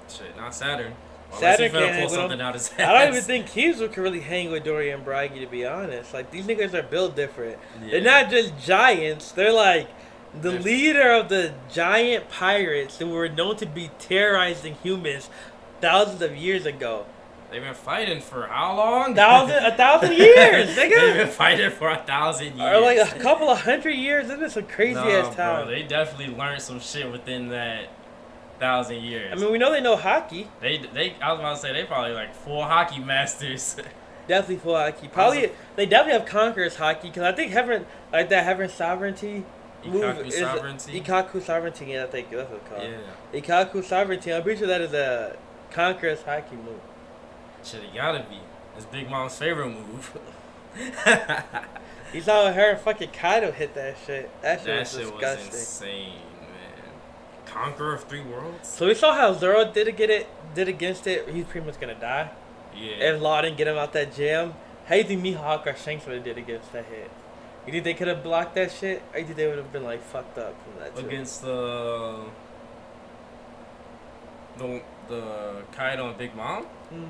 Shit, not Saturn. Saturn Unless he finna can't hang pull with something him. out his ass. I don't even think Kizaru can really hang with Dorian Bragi, to be honest. Like these niggas are built different. Yeah. They're not just giants. They're like the They're- leader of the giant pirates who were known to be terrorizing humans thousands of years ago. They've been fighting for how long? 1,000 years, They've nigga. been fighting for 1,000 years. Or like a couple of hundred years. It's been some crazy ass time. Bro, they definitely learned some shit within that 1,000 years. I mean, we know they know hockey. I was about to say they probably like 4 hockey masters. Definitely full haki. Probably they definitely have Conqueror's haki because I think Heaven Sovereignty move Ikaku is Sovereignty. Ikaku Sovereignty. Yeah, I think that's what it's called. Yeah. Ikaku Sovereignty. I'm pretty sure that is a Conqueror's haki move. Shit, it gotta be. It's Big Mom's favorite move. You saw her and fucking Kaido hit that shit. That shit That was shit disgusting. was insane, man. Conqueror of 3 worlds? So we saw how Zoro did against it. He's pretty much gonna die. Yeah. If Law didn't get him out that jam, how you think Mihawk or Shanks would have did against that hit? You think they could have blocked that shit? Or you think they would have been like fucked up from that too? Against the Kaido and Big Mom? Mm.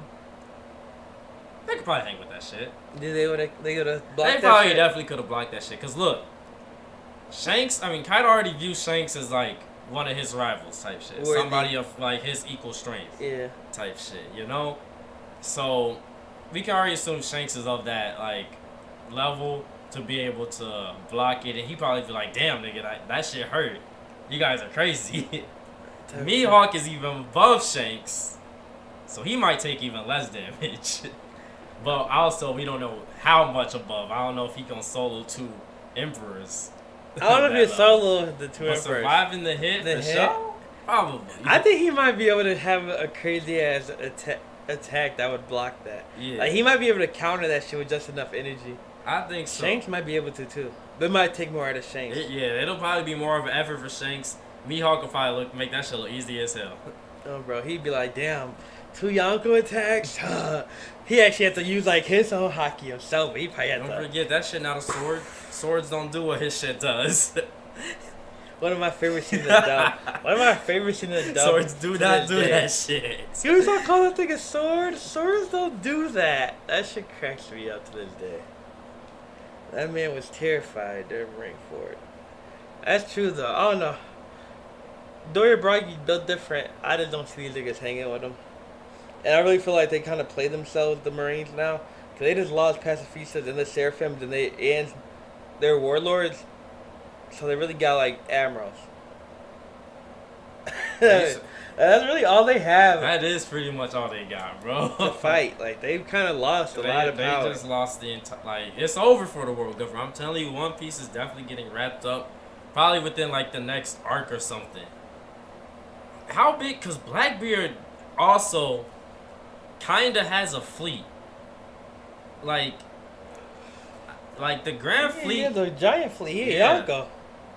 They could probably hang with that shit. They would have blocked They that probably shit? definitely could have blocked that shit. Cause look, Kaido already views Shanks as like one of his rivals type shit. Worthy. Somebody of like his equal strength Yeah. type shit, you know? So we can already assume Shanks is of that like level to be able to block it, and he probably be like, damn nigga, that shit hurt. You guys are crazy. Mihawk is even above Shanks, so he might take even less damage. But also, we don't know how much above. I don't know if he can solo 2 Emperors. I don't know if That he's level. solo the two But Emperors. surviving the hit The for hit? sure? Probably. I think he might be able to have a crazy ass attack that would block that. Yeah. Like he might be able to counter that shit with just enough energy. I think so. Shanks might be able to too. They might take more out of Shanks. It'll probably be more of an effort for Shanks. Mihawk will probably make that shit look easy as hell. Oh, bro, he'd be like, damn, 2 Yonko attacks? He actually had to use, like, his own haki himself. He probably had Don't to. forget, that shit not a sword. Swords don't do what his shit does. One of my favorite scenes in the dub. One of my favorite scenes in the dub. Swords do to not this do day. that shit. You always don't call that thing a sword? Swords don't do that. That shit cracks me up to this day. That man was terrified during Rainford. That's true, though. I don't know. Doria Bragi built different. I just don't see these niggas hanging with him. And I really feel like they kind of play themselves, the Marines, now. Because they just lost Pacifistas and the Seraphims and their warlords. So they really got, like, admirals. That's really all they have That is pretty much all they got, bro. to fight. Like, they've kind of lost a lot of They power. just lost the entire. Like, it's over for the world government. I'm telling you, One Piece is definitely getting wrapped up. Probably within, like, the next arc or something. How big? Because Blackbeard also kind of has a fleet. Like the Grand Fleet. Yeah, the giant fleet. Yeah. Yonko.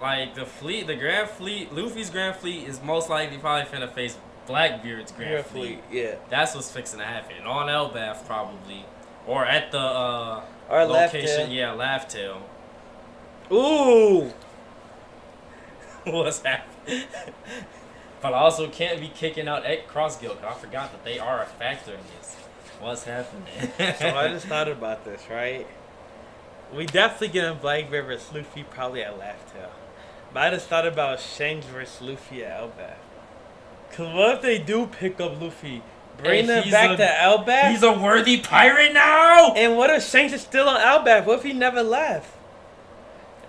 Like, the Grand Fleet, Luffy's Grand Fleet is most likely probably finna face Blackbeard's Grand Fleet. Yeah. That's what's fixing to happen. On Elbaf, probably. Or at the Or location. Laugh Yeah, Laugh Tale. Ooh. What's happening? But I also can't be kicking out Cross Guild, because I forgot that they are a factor in this. What's happening? So I just thought about this, right? We definitely getting Blackbeard versus Luffy probably at Laugh Tale. But I just thought about Shanks versus Luffy at Elbaf. Because what if they do pick up Luffy? Bring them back to Elbaf? He's a worthy pirate now! And what if Shanks is still on Elbaf? What if he never left?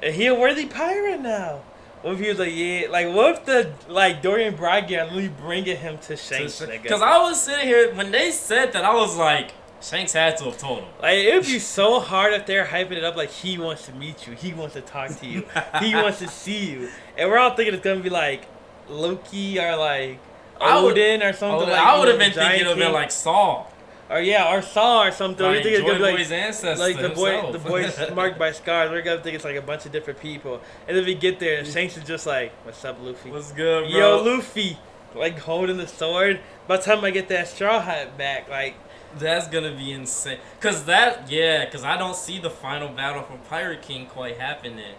And he a worthy pirate now? What if he was like, yeah, like, what if Dorian Bragi are really bringing him to Shanks, nigga? Because I was sitting here, when they said that, I was like, Shanks had to have told him. Like, it would be so hard if they're hyping it up like he wants to meet you, he wants to talk to you, he wants to see you. And we're all thinking it's going to be like Loki or like Odin or something like that. I would have been thinking of it like Saul. Or yeah, or Saw or something. Like we think it's Joy gonna be Boy's ancestor like the himself. boy's marked by scars. We're gonna think it's like a bunch of different people, and then we get there and Shanks is just like, "What's up, Luffy? What's good, bro? Yo, Luffy!" Like holding the sword. By the time I get that straw hat back, like That's gonna be insane. Cause I don't see the final battle for Pirate King quite happening.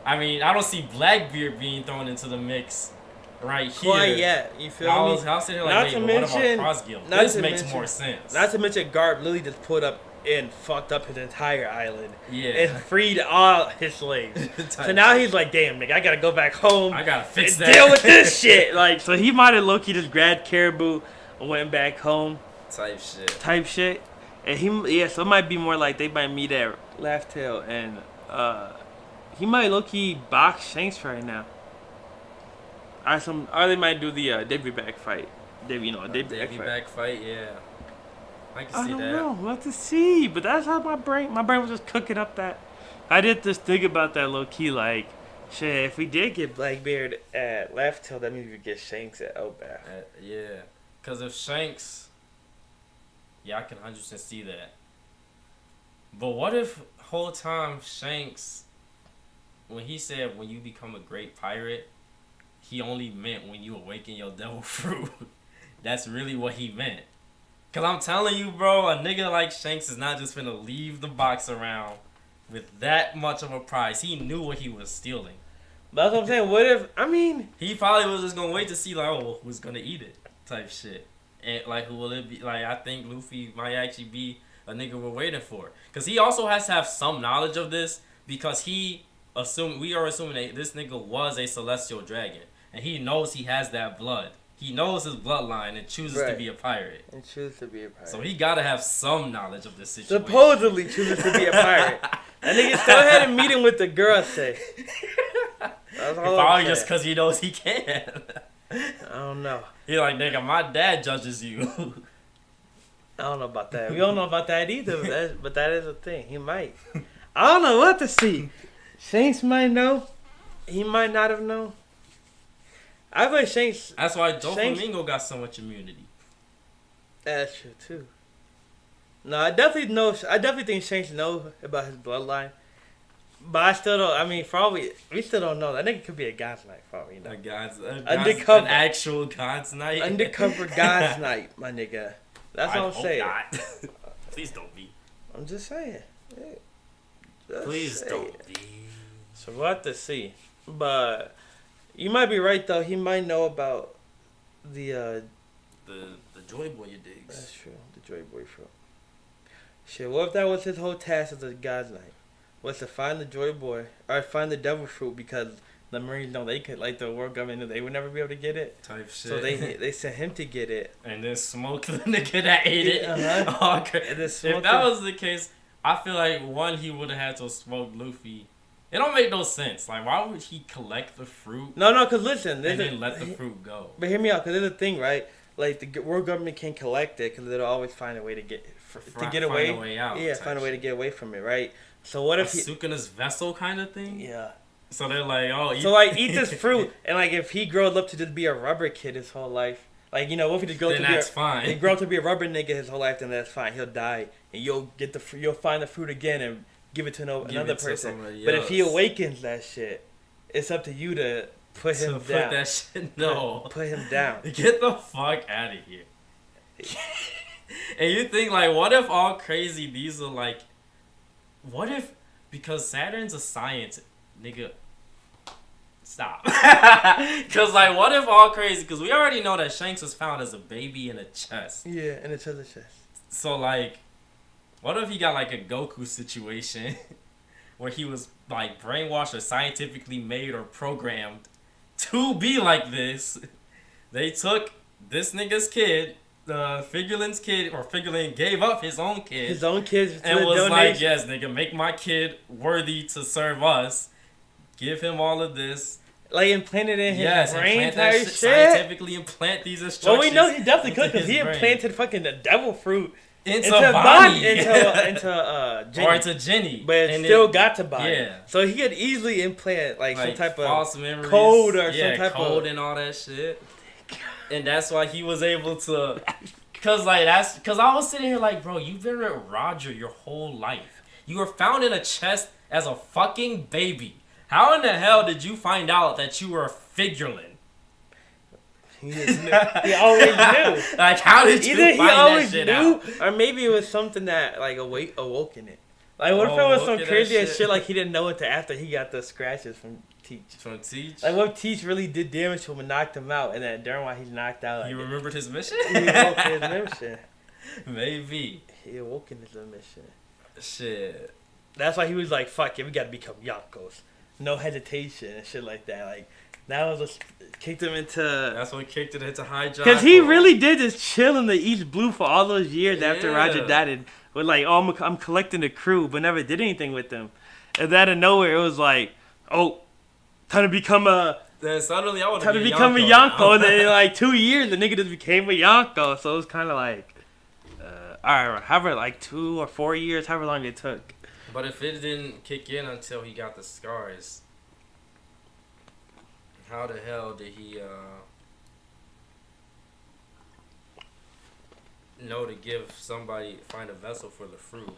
I mean, I don't see Blackbeard being thrown into the mix right here. quite yet. You feel I me? was sitting here like, Not wait, to but mention- what about Cross Guild? not This to makes mention- more sense. Not to mention Garp literally just pulled up and fucked up his entire island yeah. and freed all his slaves. So now he's like, damn, nigga, I gotta go back home I gotta fix and that. deal with this shit. Like, so he might have low-key just grabbed Caribou and went back home type shit. shit. And so it might be more like they might meet at Laugh Tale and he might low-key box Shanks right now. Or they might do the Davy back fight. Davy back fight. Back fight, yeah. I can I see don't that. know. We'll have to see. But that's how my brain was just cooking up that. I did just think about that low key. Like, shit, if we did get Blackbeard at left tail, that means we get Shanks at Elbath. Yeah. Because if Shanks. Yeah, I can 100% see that. But what if whole time Shanks, when he said when you become a great pirate, he only meant when you awaken your devil fruit. That's really what he meant. Cause I'm telling you, bro, a nigga like Shanks is not just finna leave the box around with that much of a prize. He knew what he was stealing. But that's what I'm saying. What if, I mean, He probably was just gonna wait to see like, oh, who's gonna eat it, type shit. And like, who will it be? Like, I think Luffy might actually be a nigga we're waiting for. Cause he also has to have some knowledge of this because we are assuming that this nigga was a celestial dragon, and he knows he has that blood. He knows his bloodline and chooses to be a pirate. And chooses to be a pirate. So he gotta have some knowledge of this situation. Supposedly chooses to be a pirate. That nigga still had a meeting with the girl, say. That's all Probably just because he knows he can. I don't know. He like, nigga, my dad judges you. I don't know about that. We don't know about that either, but that is a thing. He might. I don't know what to see. Shanks might know. He might not have known. I bet Shanks. That's why Doflamingo got so much immunity. That's true too. No, I definitely know. I definitely think Shanks knows about his bloodline. But I still don't. I mean, for all we still don't know. That nigga could be a God's Knight, for all we know. Undercover, an actual God's Knight. Undercover God's Knight, my nigga. That's what I'm saying. Not. Please don't be. I'm just saying. Please don't be. So we'll have to see. But you might be right though. He might know about the Joy Boy you digs. That's true. The Joy Boy fruit. Shit, what if that was his whole task as a God's Knight? Was to find the Joy Boy or find the Devil Fruit because the Marines know they could, like the world government knew they would never be able to get it. Type shit. So they sent him to get it. And then smoke the nigga that ate it. Uh-huh. Oh, if that was the case, I feel like one, he would have had to smoke Luffy. It don't make no sense. Like, why would he collect the fruit? No, because listen. And then let the fruit go. But hear me out, because there's a thing, right? Like, the world government can't collect it because they'll always find a way to get away. Find a way out. Yeah, find a way to get away from it, right? So what if Sukana's vessel kind of thing? Yeah. So they're like, oh, eat this fruit, and like if he grows up to just be a rubber kid his whole life, like what if he just grows to be fine. He grow up to be a rubber nigga his whole life, then that's fine. He'll die, and you'll find the fruit again and give it to another person. But if he awakens that shit, it's up to you to put him down. Put that shit put him down. Get the fuck out of here. And you think like, what if all crazy these are like? What if because Saturn's a science, nigga? Stop. Because, like, what if all crazy? Because we already know that Shanks was found as a baby in a chest. Yeah, in a chest. So, like, what if he got, like, a Goku situation where he was, like, brainwashed or scientifically made or programmed to be like this? They took this nigga's kid, Figurelin's kid, or Figurelin gave up his own kid. His own kid. And was like, yes, nigga, make my kid worthy to serve us. Give him all of this. Like implanted in his brain type shit. Scientifically implant these instructions. Well, we know he definitely could because he implanted fucking the devil fruit into Bonnie. into Jenny. But it still got to Bonnie. Yeah. So he could easily implant like some type of false memories, code or some type code and all that shit. And that's why he was able to, cause I was sitting here like, bro, you've been with Roger your whole life. You were found in a chest as a fucking baby. How in the hell did you find out that you were a Figurelin? He always knew. Like, how did you find that shit out? Or maybe it was something that like awoken it. Like, what if it was some crazy ass shit like he didn't know until after he got the scratches from Teach? Like, what if Teach really did damage to him and knocked him out, and then during while he's knocked out, he remembered his mission. He awoke his mission. Maybe he awoken his mission. Shit. That's why he was like, "Fuck it, we gotta become Yonkos." No hesitation and shit like that. Like, that was what kicked him into. That's what kicked it into high jump. Because he really did just chill in the East Blue for all those years after Roger died. With like, oh, I'm collecting the crew, but never did anything with them. And out of nowhere, it was like, oh, time to become a. Then suddenly I want to become a Yonko. And then in like 2 years, the nigga just became a Yonko. So it was kind of like, however, like 2 or 4 years, however long it took. But if it didn't kick in until he got the scars, how the hell did he know to find a vessel for the fruit?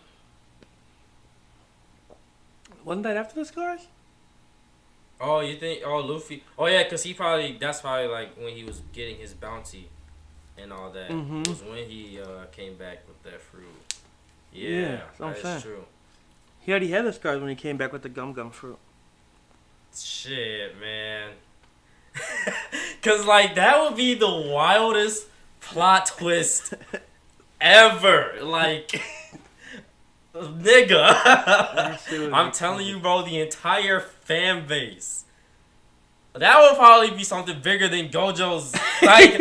Wasn't that after the scars? Oh, you think? Oh, Luffy. Oh yeah, cause that's probably like when he was getting his bounty, and all that. Mhm. Was when he came back with that fruit. Yeah, that's what I'm saying. that's true. He already had the scars when he came back with the gum fruit. Shit, man. Cause like that would be the wildest plot twist ever. Like, nigga. I'm telling you, bro, the entire fan base. That would probably be something bigger than Gojo's. Like,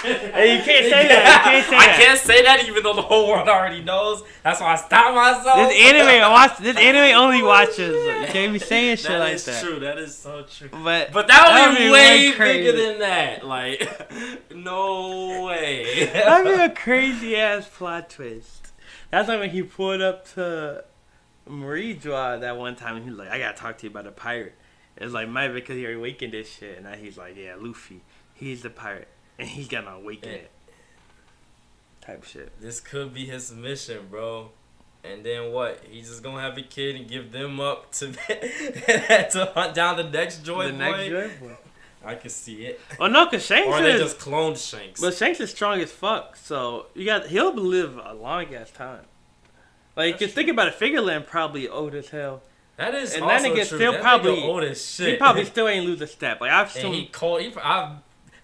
Hey, you can't say that. You can't say that. I can't say that even though the whole world already knows. That's why I stopped myself. This anime only watches. You can't be saying shit like that. That is true. That is so true. But that would be way crazy. bigger than that. Like, no way. That'd be a crazy ass plot twist. That's like when he pulled up to Marie-Joie that one time and he was like, I gotta talk to you about a pirate. It's like, maybe because he awakened this shit. And now he's like, yeah, Luffy, he's the pirate. And he's gonna awaken it. Type shit. This could be his mission, bro. And then what? He's just gonna have a kid and give them up to to hunt down the next Joy Boy? I can see it. Oh no, cause Shanks or they just cloned Shanks. But Shanks is strong as fuck, so he'll live a long ass time. Like, you think about it, Figureland probably old as hell. That is and also that nigga true. still That probably nigga old as shit. He probably still ain't lose a step. Like I've seen. And he cold.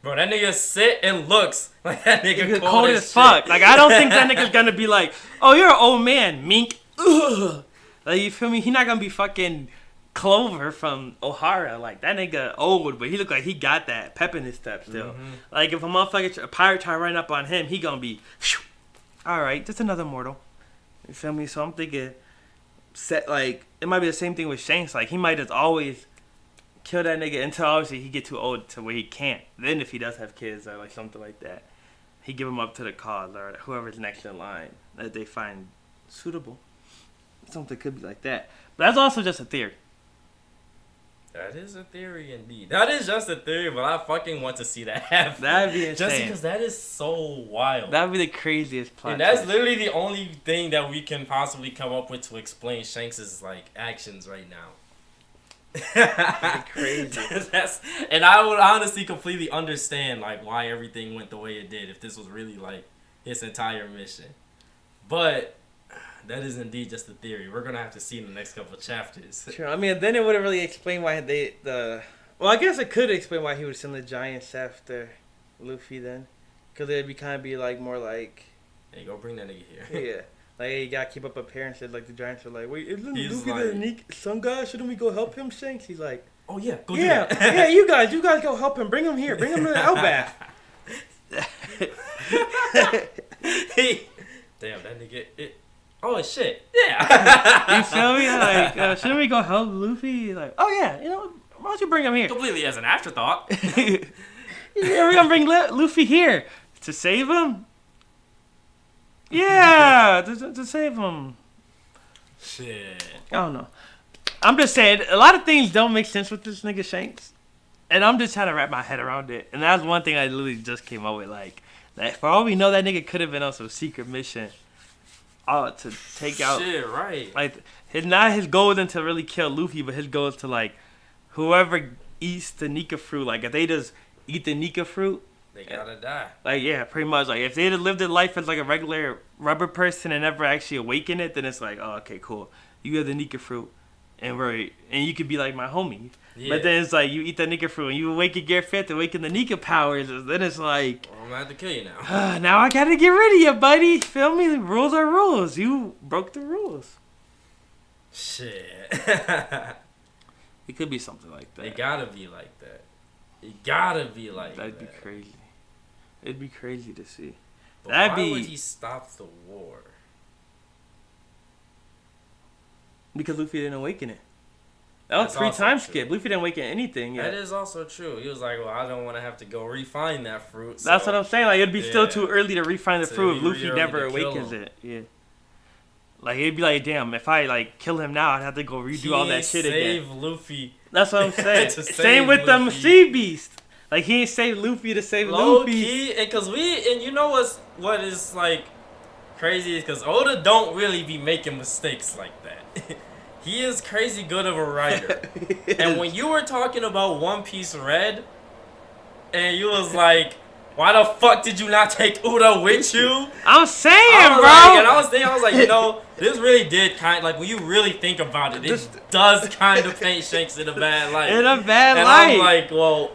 Bro, that nigga sit and looks like that nigga cold as fuck. Like I don't think that nigga's gonna be like, oh, you're an old man, mink. Ugh. Like, you feel me? He not gonna be fucking Clover from Ohara. Like, that nigga old, but he look like he got that pep in his step still. Mm-hmm. Like, if a pirate try to run up on him, he gonna be, alright, just another mortal. You feel me? So I'm thinking, like, it might be the same thing with Shanks. Like, he might just always kill that nigga until obviously he get too old to where he can't. Then if he does have kids or like something like that, he give him up to the cause or whoever's next in line that they find suitable. Something could be like that. But that's also just a theory. That is a theory indeed. That is just a theory, but I fucking want to see that happen. That'd be insane. Just because that is so wild. That'd be the craziest plot. And that's literally the only thing that we can possibly come up with to explain Shanks' like actions right now. Crazy. And I would honestly completely understand like why everything went the way it did if this was really like his entire mission. But that is indeed just a theory. We're gonna have to see in the next couple of chapters. Sure. I mean, then it wouldn't really explain why well, I guess it could explain why he would send the giants after Luffy then, because it'd be like more like, hey, go bring that nigga here. Yeah. Like, you gotta keep up appearances. Like, the giants are like, wait, isn't He's Luffy like, the unique sun god? Shouldn't we go help him, Shanks? He's like, oh yeah, go do that. Yeah, you guys go help him. Bring him here. Bring him to the Outback. Damn, that nigga. Oh shit, yeah. You feel me? Like, shouldn't we go help Luffy? Like, oh yeah, why don't you bring him here? Completely as an afterthought. Yeah, we're gonna bring Luffy here to save him. Yeah, to save him. Shit. I don't know. I'm just saying, a lot of things don't make sense with this nigga Shanks, and I'm just trying to wrap my head around it. And that's one thing I literally just came up with. Like, that for all we know, that nigga could have been on some secret mission. To take out. Shit, right. Like, not his goal isn't to really kill Luffy, but his goal is to, like, whoever eats the Nika fruit, like, if they just eat the Nika fruit, they gotta die. Like, yeah, pretty much. Like, if they had lived their life as, like, a regular rubber person and never actually awakened it, then it's like, oh, okay, cool. You have the Nika fruit, and you could be, like, my homie. Yeah. But then it's like, you eat the Nika fruit, and you awaken Gear 5th, awaken the Nika powers, and then it's like... Well, I'm gonna have to kill you now. Now I gotta get rid of you, buddy. Feel me? Rules are rules. You broke the rules. Shit. It could be something like that. It gotta be like that. It gotta be like That'd that. That'd be crazy. It'd be crazy to see. But why would he stop the war? Because Luffy didn't awaken it. That was That's pre-time also true. skip. Luffy didn't awaken anything yet. That is also true. He was like, well, I don't want to have to go refine that fruit. So That's what I'm saying. Like, it'd be still too Yeah. early to refine the So fruit if it'd be Luffy early never to kill awakens him. it. Yeah. Like, it'd be like, damn, if I, like, kill him now, I'd have to go redo all that shit save again. Luffy. That's what I'm saying. To Same save with the Luffy. Sea Beast. Like, he ain't saved Luffy to save Low Luffy. key, and you know what is like crazy is because Oda don't really be making mistakes like that. He is crazy good of a writer. And when you were talking about One Piece Red, and you was like, why the fuck did you not take Uda with you? I'm saying, I was bro. like, and I was like, you know, this really did like when you really think about it, it does kind of paint Shanks in a bad light. In a bad and light. I'm like, well,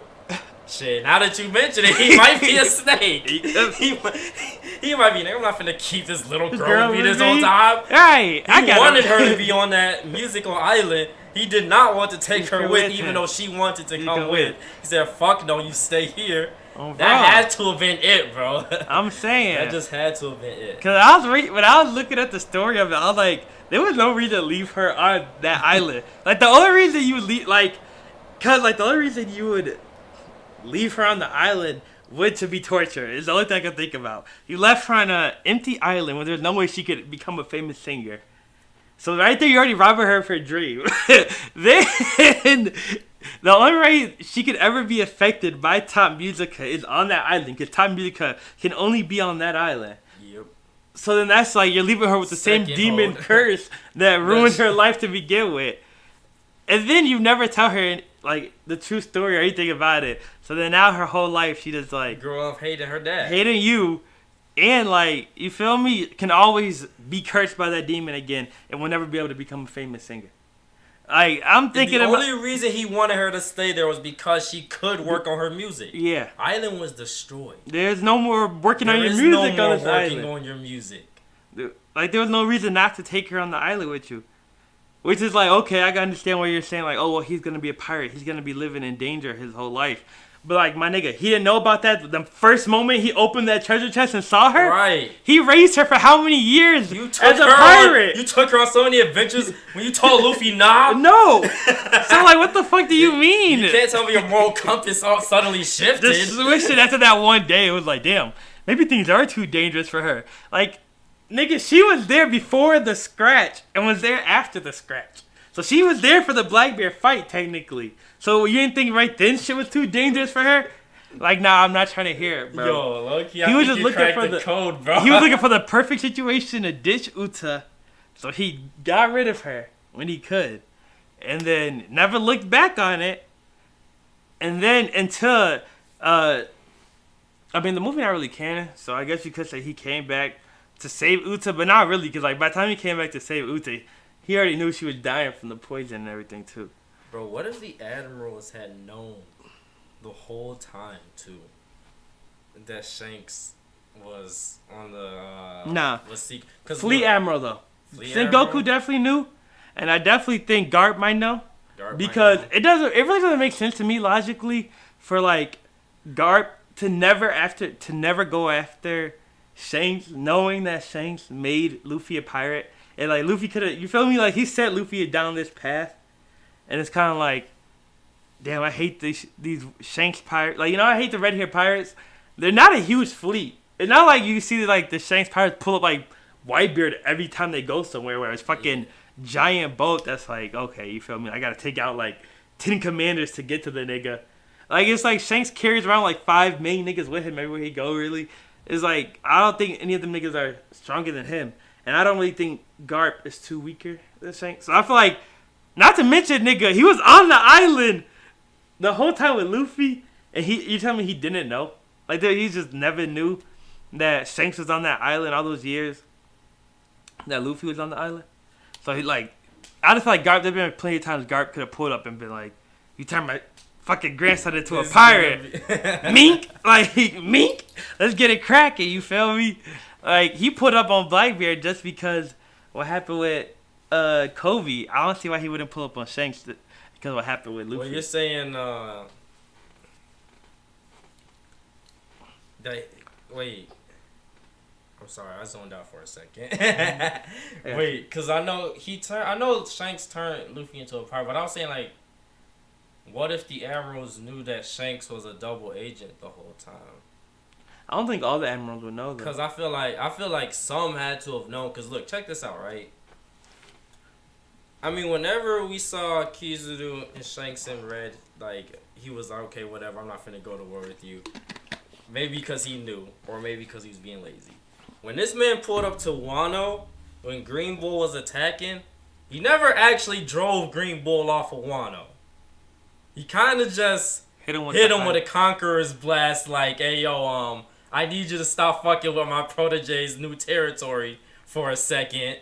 shit. Now that you mention it, he might be a snake. he might be. I'm not finna keep this little girl with me this whole time. Right. He wanted her to be on that musical island. He did not want to take her with, even him. though she wanted to come with. He said, "Fuck no, you stay here." Oh, That had to have been it, bro. I'm saying. That just had to have been it. Cause when I was looking at the story of it, I was like, there was no reason to leave her on that island. Like the only reason you leave, the only reason you would leave her on the island would to be torture. Is the only thing I can think about. You left her on an empty island where there's no way she could become a famous singer. So right there, you already robbed her of her dream. Then the only way she could ever be affected by Top Musica is on that island, because Top Musica can only be on that island. Yep. So then that's like you're leaving her with the same Second demon hold. curse that ruined her life to begin with. And then you never tell her like the true story or anything about it. So then now her whole life she just like Grew up hating her dad. hating you, and like you feel me, can always be cursed by that demon again and will never be able to become a famous singer. Like I'm thinking the about only reason he wanted her to stay there was because she could work on her music. yeah. Island was destroyed. There's no more working on There your is music no more on this working island. on your music. Like there was no reason not to take her on the island with you. Which is like, okay, I can understand what you're saying. Like, oh, well, he's going to be a pirate. He's going to be living in danger his whole life. But, like, my nigga, he didn't know about that the first moment he opened that treasure chest and saw her? Right. He raised her for how many years You took as a her pirate? On, you took her on so many adventures when you told Luffy nah. No. So, like, what the fuck do you mean? You can't tell me your moral compass all suddenly shifted. Just switched it after that one day. It was like, damn, maybe things are too dangerous for her. Like, nigga, she was there before the scratch and was there after the scratch. So she was there for the Blackbeard fight, technically. So you didn't think right then shit was too dangerous for her? Like, nah, I'm not trying to hear it, bro. Yo, Loki, He was just looking for the code, bro. He was looking for the perfect situation to ditch Uta. So he got rid of her when he could. And then never looked back on it. And then until, I mean, the movie not really canon, so I guess you could say he came back to save Uta, but not really, because like by the time he came back to save Uta, he already knew she was dying from the poison and everything too. Bro, what if the admirals had known the whole time too that Shanks was on the Nah. Cause Fleet look, Admiral though. Fleet Sengoku Admiral? definitely knew, and I definitely think Garp might know. Garp might Because know. it really doesn't make sense to me logically for like Garp to never go after Shanks, knowing that Shanks made Luffy a pirate, and like Luffy could have, you feel me, like he set Luffy down this path, and it's kind of like, damn, I hate these Shanks pirates. Like, you know, I hate the red hair pirates. They're not a huge fleet. It's not like you see like the Shanks pirates pull up like Whitebeard every time they go somewhere where it's fucking giant boat that's like, okay, you feel me? I gotta take out like 10 commanders to get to the nigga. Like, it's like Shanks carries around like 5 main niggas with him everywhere he go, really. It's like, I don't think any of them niggas are stronger than him. And I don't really think Garp is too weaker than Shanks. So I feel like, not to mention, nigga, he was on the island the whole time with Luffy, and you telling me he didn't know? Like, he just never knew that Shanks was on that island all those years that Luffy was on the island? So he like, I just feel like Garp, there's been plenty of times Garp could have pulled up and been like, you turned my fucking grandson into a pirate. Mink, like, mink, let's get it cracking, you feel me? Like, he put up on Blackbeard just because what happened with Kobe. I don't see why he wouldn't pull up on Shanks because of what happened with Luffy. Well, you're saying wait. I'm sorry, I zoned out for a second. Yeah. Wait, cause I know Shanks turned Luffy into a pirate, but I was saying like, what if the admirals knew that Shanks was a double agent the whole time? I don't think all the admirals would know though. Cause I feel like some had to have known. Cause look, check this out, right? I mean, whenever we saw Kizaru and Shanks in red, like he was like, okay, whatever, I'm not finna go to war with you. Maybe because he knew, or maybe because he was being lazy. When this man pulled up to Wano, when Green Bull was attacking, he never actually drove Green Bull off of Wano. He kind of just hit him with a Conqueror's Blast, like, hey, yo, I need you to stop fucking with my protege's new territory for a second.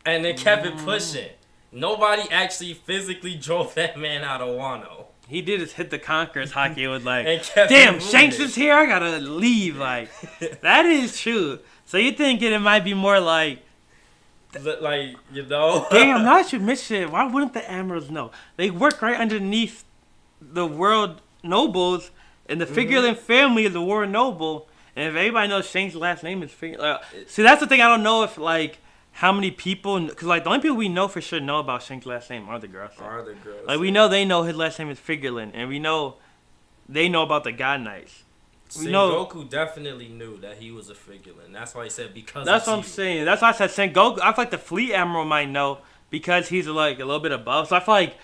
And then kept it pushing. Nobody actually physically drove that man out of Wano. He did just hit the Conqueror's Haki. It was like, damn, damn, Shanks is here. I gotta leave. Like, that is true. So you thinking it might be more like, you know? damn, now that you mention it, why wouldn't the Admirals know? They work right underneath the world nobles, and the Figurlin family is the world noble. And if everybody knows Shanks' last name is Figurlin, see, that's the thing. I don't know if like how many people, because like the only people we know for sure know about Shanks' last name are the girls. Like we know they know his last name is Figurlin, and we know they know about the God Knights. Sengoku definitely knew that he was a Figurlin. That's why he said because. That's what I'm saying. That's why I said Sengoku. I feel like the Fleet Admiral might know because he's like a little bit above. So I feel like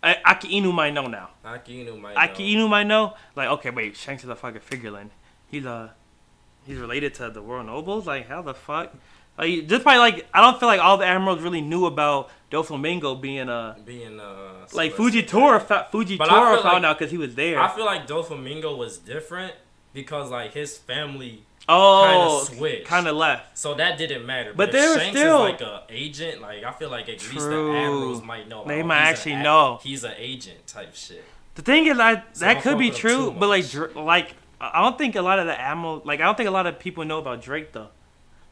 Aki Inu might know now. Aki Inu might know. Like, okay, wait, Shanks is a fucking Figurlin. He's related to the world nobles. Like, how the fuck? Like, just by like, I don't feel like all the admirals really knew about Doflamingo being like Fujitora found out because he was there. I feel like Doflamingo was different because like his family kind of switched, kind of left, so that didn't matter. But they were Shanks still is like an agent. Like I feel like at least the admirals might know. They might actually know he's an agent type shit. The thing is, that could be true, but like I don't think a lot of the admirals, like I don't think a lot of people know about Drake though.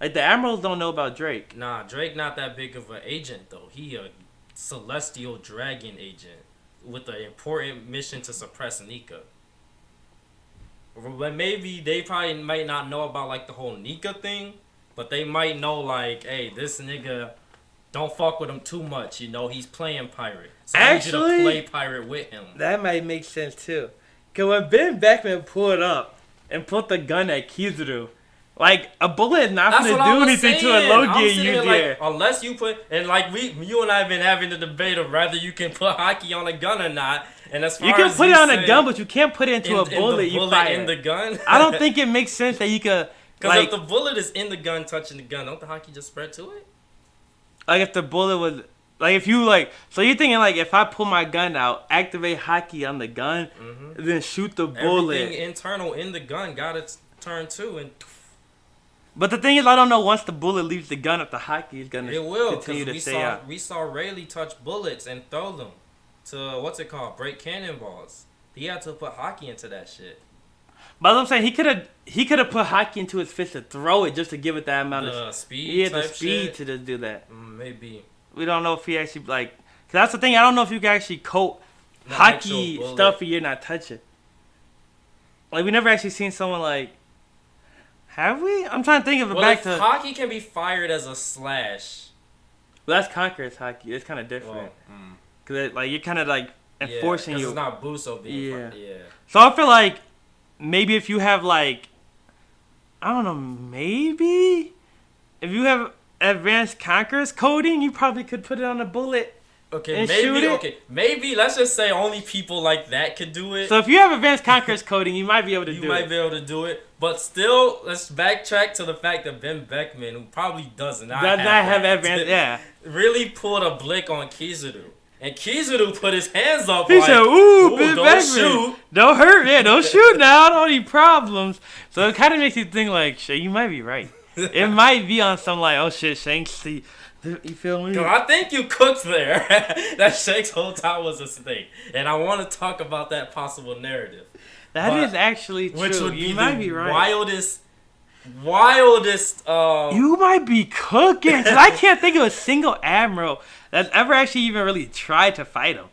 Like, the Admirals don't know about Drake. Nah, Drake not that big of an agent, though. He a celestial dragon agent with an important mission to suppress Nika. But maybe they probably might not know about, like, the whole Nika thing, but they might know, like, hey, this nigga, don't fuck with him too much, you know? He's playing pirate. So I need you to play pirate with him. That might make sense, too. Because when Ben Beckman pulled up and put the gun at Kizaru, like, a bullet is not going to do anything to a Logia user. Like, unless you put, and like you and I have been having the debate of whether you can put Haki on a gun or not. And as far you can put it on a gun, but you can't put it into a bullet you fire. In the gun? I don't think it makes sense that you could. Because if the bullet is in the gun, touching the gun, don't the Haki just spread to it? Like, if the bullet was. Like, if you, like. So you're thinking, like, if I pull my gun out, activate Haki on the gun, then shoot the bullet. Everything internal in the gun got its turn too, and. But the thing is, I don't know once the bullet leaves the gun if the Haki is going to continue to stay out. We saw Rayleigh touch bullets and throw them to, break cannonballs. He had to put Haki into that shit. But I'm saying he could have put Haki into his fist to throw it just to give it that amount of speed. He had the speed to just do that. Maybe. We don't know if he actually, like... Cause that's the thing, I don't know if you can actually coat Haki stuff you're not touching. Like, we never actually seen someone, like... Have we? I'm trying to think of it back to... Haki can be fired as a slash. Well, that's Conqueror's Haki. It's kind of different. Because, like, you're kind of, like, enforcing it's not Buso being fired. Yeah. So I feel like maybe if you have, like... I don't know, maybe? If you have advanced Conqueror's coding, you probably could put it on a bullet. Okay, maybe let's just say only people like that could do it. So if you have advanced Conqueror's coding, you might be able to do it. You might be able to do it. But still, let's backtrack to the fact that Ben Beckman, who probably does not have advanced, really pulled a blick on Kizaru. And Kizaru put his hands up he said, ooh, Ben Beckman, shoot. Don't hurt, don't shoot now, I don't need problems. So it kind of makes you think like, shit, you might be right. It might be on some like, oh shit, Shanks, you feel me? I think you cooked there. That Shanks whole time was a snake. And I want to talk about that possible narrative. That is actually true. Which would be you might be right. wildest. You might be cooking. Cause I can't think of a single admiral that's ever actually even really tried to fight him.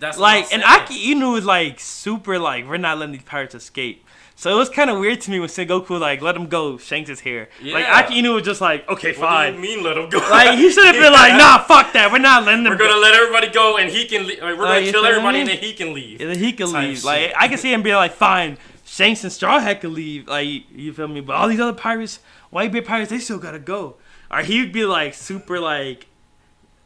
That's like, and Aki Inu is like super like, we're not letting these pirates escape. So it was kind of weird to me when Sengoku like let him go. Shanks is here. Yeah. Like Aki Inu was just like, okay, fine. What do you mean let him go? Like he should have been like, nah, fuck that. We're not letting them. We're gonna let everybody go, and he can. We're gonna kill everybody, and then he can leave. Yeah, then he can Type leave. shit. Like I can see him being like, fine. Shanks and Straw Hat could leave. Like you feel me? But all these other pirates, Whitebeard pirates, they still gotta go. Or he'd be like super like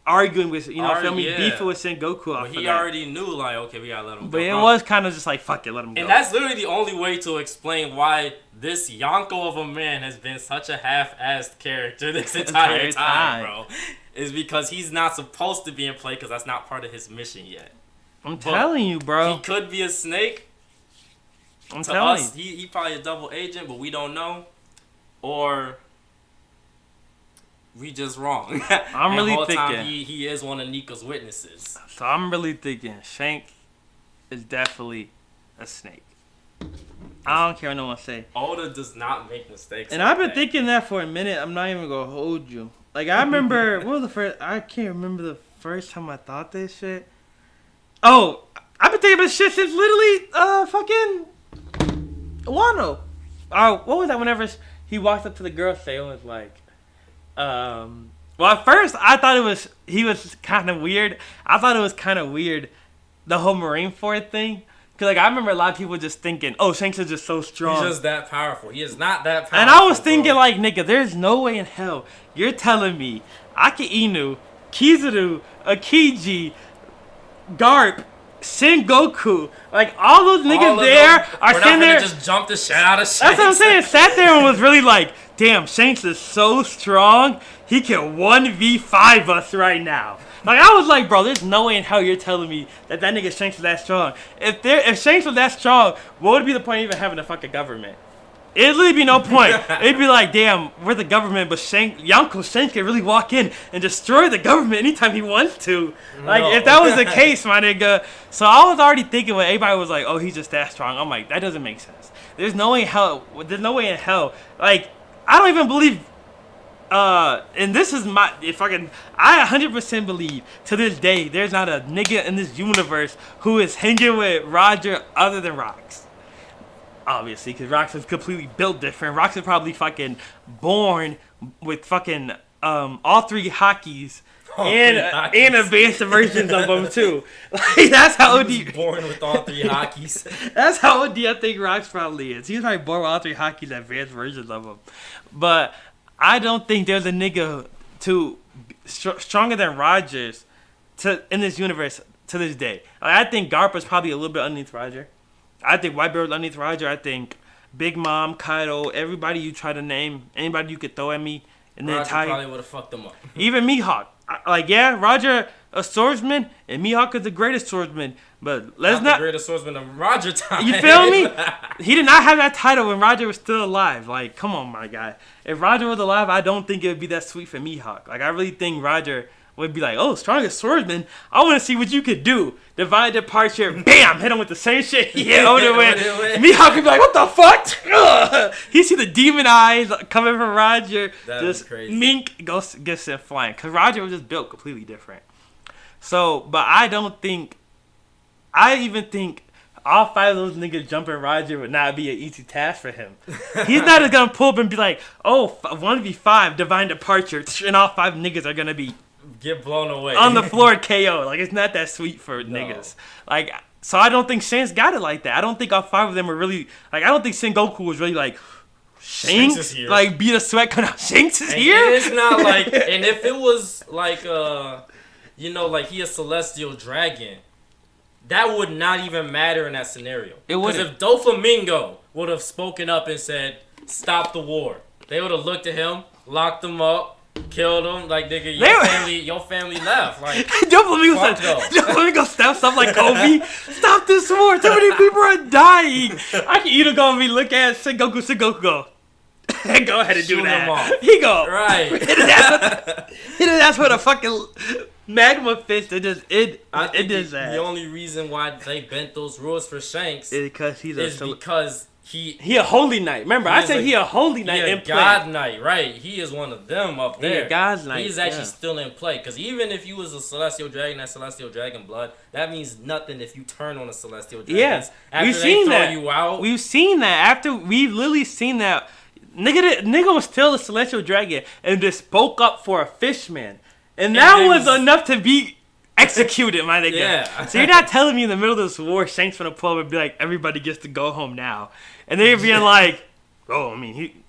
arguing with feel me, yeah. beefing with Sengoku. But he already knew like, okay, we gotta let him go. But it was kind of just like, fuck it, let him go. And that's literally the only way to explain why this Yonko of a man has been such a half-assed character this entire time, bro. Is because he's not supposed to be in play because that's not part of his mission yet. I'm telling you, bro. He could be a snake. I'm To telling us, you. he probably a double agent, but we don't know. Or we just wrong. I'm and really the whole thinking. time he is one of Nika's witnesses. So I'm really thinking Shank is definitely a snake. I don't care what no one say. Oda does not make mistakes. And like I've been that. thinking that for a minute. I'm not even gonna hold you. Like I remember, what was the first? I can't remember the first time I thought this shit. Oh, I've been thinking about shit since literally, fucking Wano. What was that? Whenever he walked up to the girl, say it was like, well, at first I thought he was kind of weird. I thought it was kind of weird, the whole Marineford thing. Cause like I remember a lot of people just thinking, oh, Shanks is just so strong. He's just that powerful. He is not that powerful. And I was thinking bro. like, nigga, there's no way in hell you're telling me Aki Inu, Kizaru, Akiji, Garp, Sengoku, like all those niggas there are sitting there. Just jump the shit out of Shanks. That's what I'm saying. Sat there and was really like, damn, Shanks is so strong. He can 1v5 us right now. Like I was like, bro, there's no way in hell you're telling me that nigga Shanks is that strong. If Shanks was that strong, what would be the point of even having a fucking government? It'd really be no point. It'd be like, damn, we're the government, but Yonko Shanks can really walk in and destroy the government anytime he wants to. Like, if that was the case, my nigga. So I was already thinking when everybody was like, oh, he's just that strong. I'm like, that doesn't make sense. There's no way in hell. Like, I don't even believe. And this is I 100% believe to this day there's not a nigga in this universe who is hanging with Roger other than Rox. Obviously, because Rox is completely built different. Rox is probably fucking born with fucking all three hockeys and advanced versions of them too. Like that's how he was born with all three hockeys. That's how OD I think Rox probably is. He's probably born with all three hockeys, advanced versions of them. But I don't think there's a nigga stronger than Rogers in this universe to this day. Like, I think Garp is probably a little bit underneath Roger. I think Whitebeard underneath Roger. I think Big Mom, Kaido, everybody you try to name, anybody you could throw at me, and then Roger probably would have fucked them up. Even Mihawk. Roger a swordsman, and Mihawk is the greatest swordsman. But let's not the greatest swordsman of Roger time. You feel me? He did not have that title when Roger was still alive. Like, come on, my guy. If Roger was alive, I don't think it would be that sweet for Mihawk. Like, I really think Roger would be like, oh, strongest swordsman. I want to see what you could do. Divine departure. Bam! Hit him with the same shit he hit Oda with. Mihawk would be like, what the fuck? Ugh. He see the demon eyes coming from Roger. That just crazy. mink gets sent flying. Because Roger was just built completely different. So, but I even think all five of those niggas jumping Roger would not be an easy task for him. He's not just going to pull up and be like, oh, 1v5, divine departure, and all five niggas are going to be get blown away on the floor KO. Like, it's not that sweet for niggas. Like, so I don't think Shanks got it like that. I don't think all five of them were really, like, I don't think Sengoku was really like, Shanks is here. Like, beat a sweat coming out. Shanks is and here? It's not like, and if it was like, like he a celestial dragon, that would not even matter in that scenario. It wouldn't. Because if Doflamingo would have spoken up and said, stop the war, they would have looked at him, locked him up, killed him. Like, nigga, your family left. Like, Doflamingo steps up like Kobe. Stop this war. Too many people are dying. I can either go and look at Sengoku go. Go ahead and do that. He go. Right. That's what a fucking magma fist. It does that. The only reason why they bent those rules for Shanks is because He a holy knight. Remember, I said he a holy knight in play. God Knight, right? He is one of them up there. He a God's knight. He's actually still in play. Because even if you was a Celestial Dragon, that Celestial Dragon blood, that means nothing if you turn on a Celestial Dragon. Yeah, After we've they seen throw that. you out. We've seen that. After we've literally seen that. Nigga was still a Celestial Dragon and just spoke up for a fishman. And that was enough to be executed, my nigga. Yeah. So you're not telling me in the middle of this war, Shanks gonna pull up and be like, everybody gets to go home now. And they're being like, oh, I mean,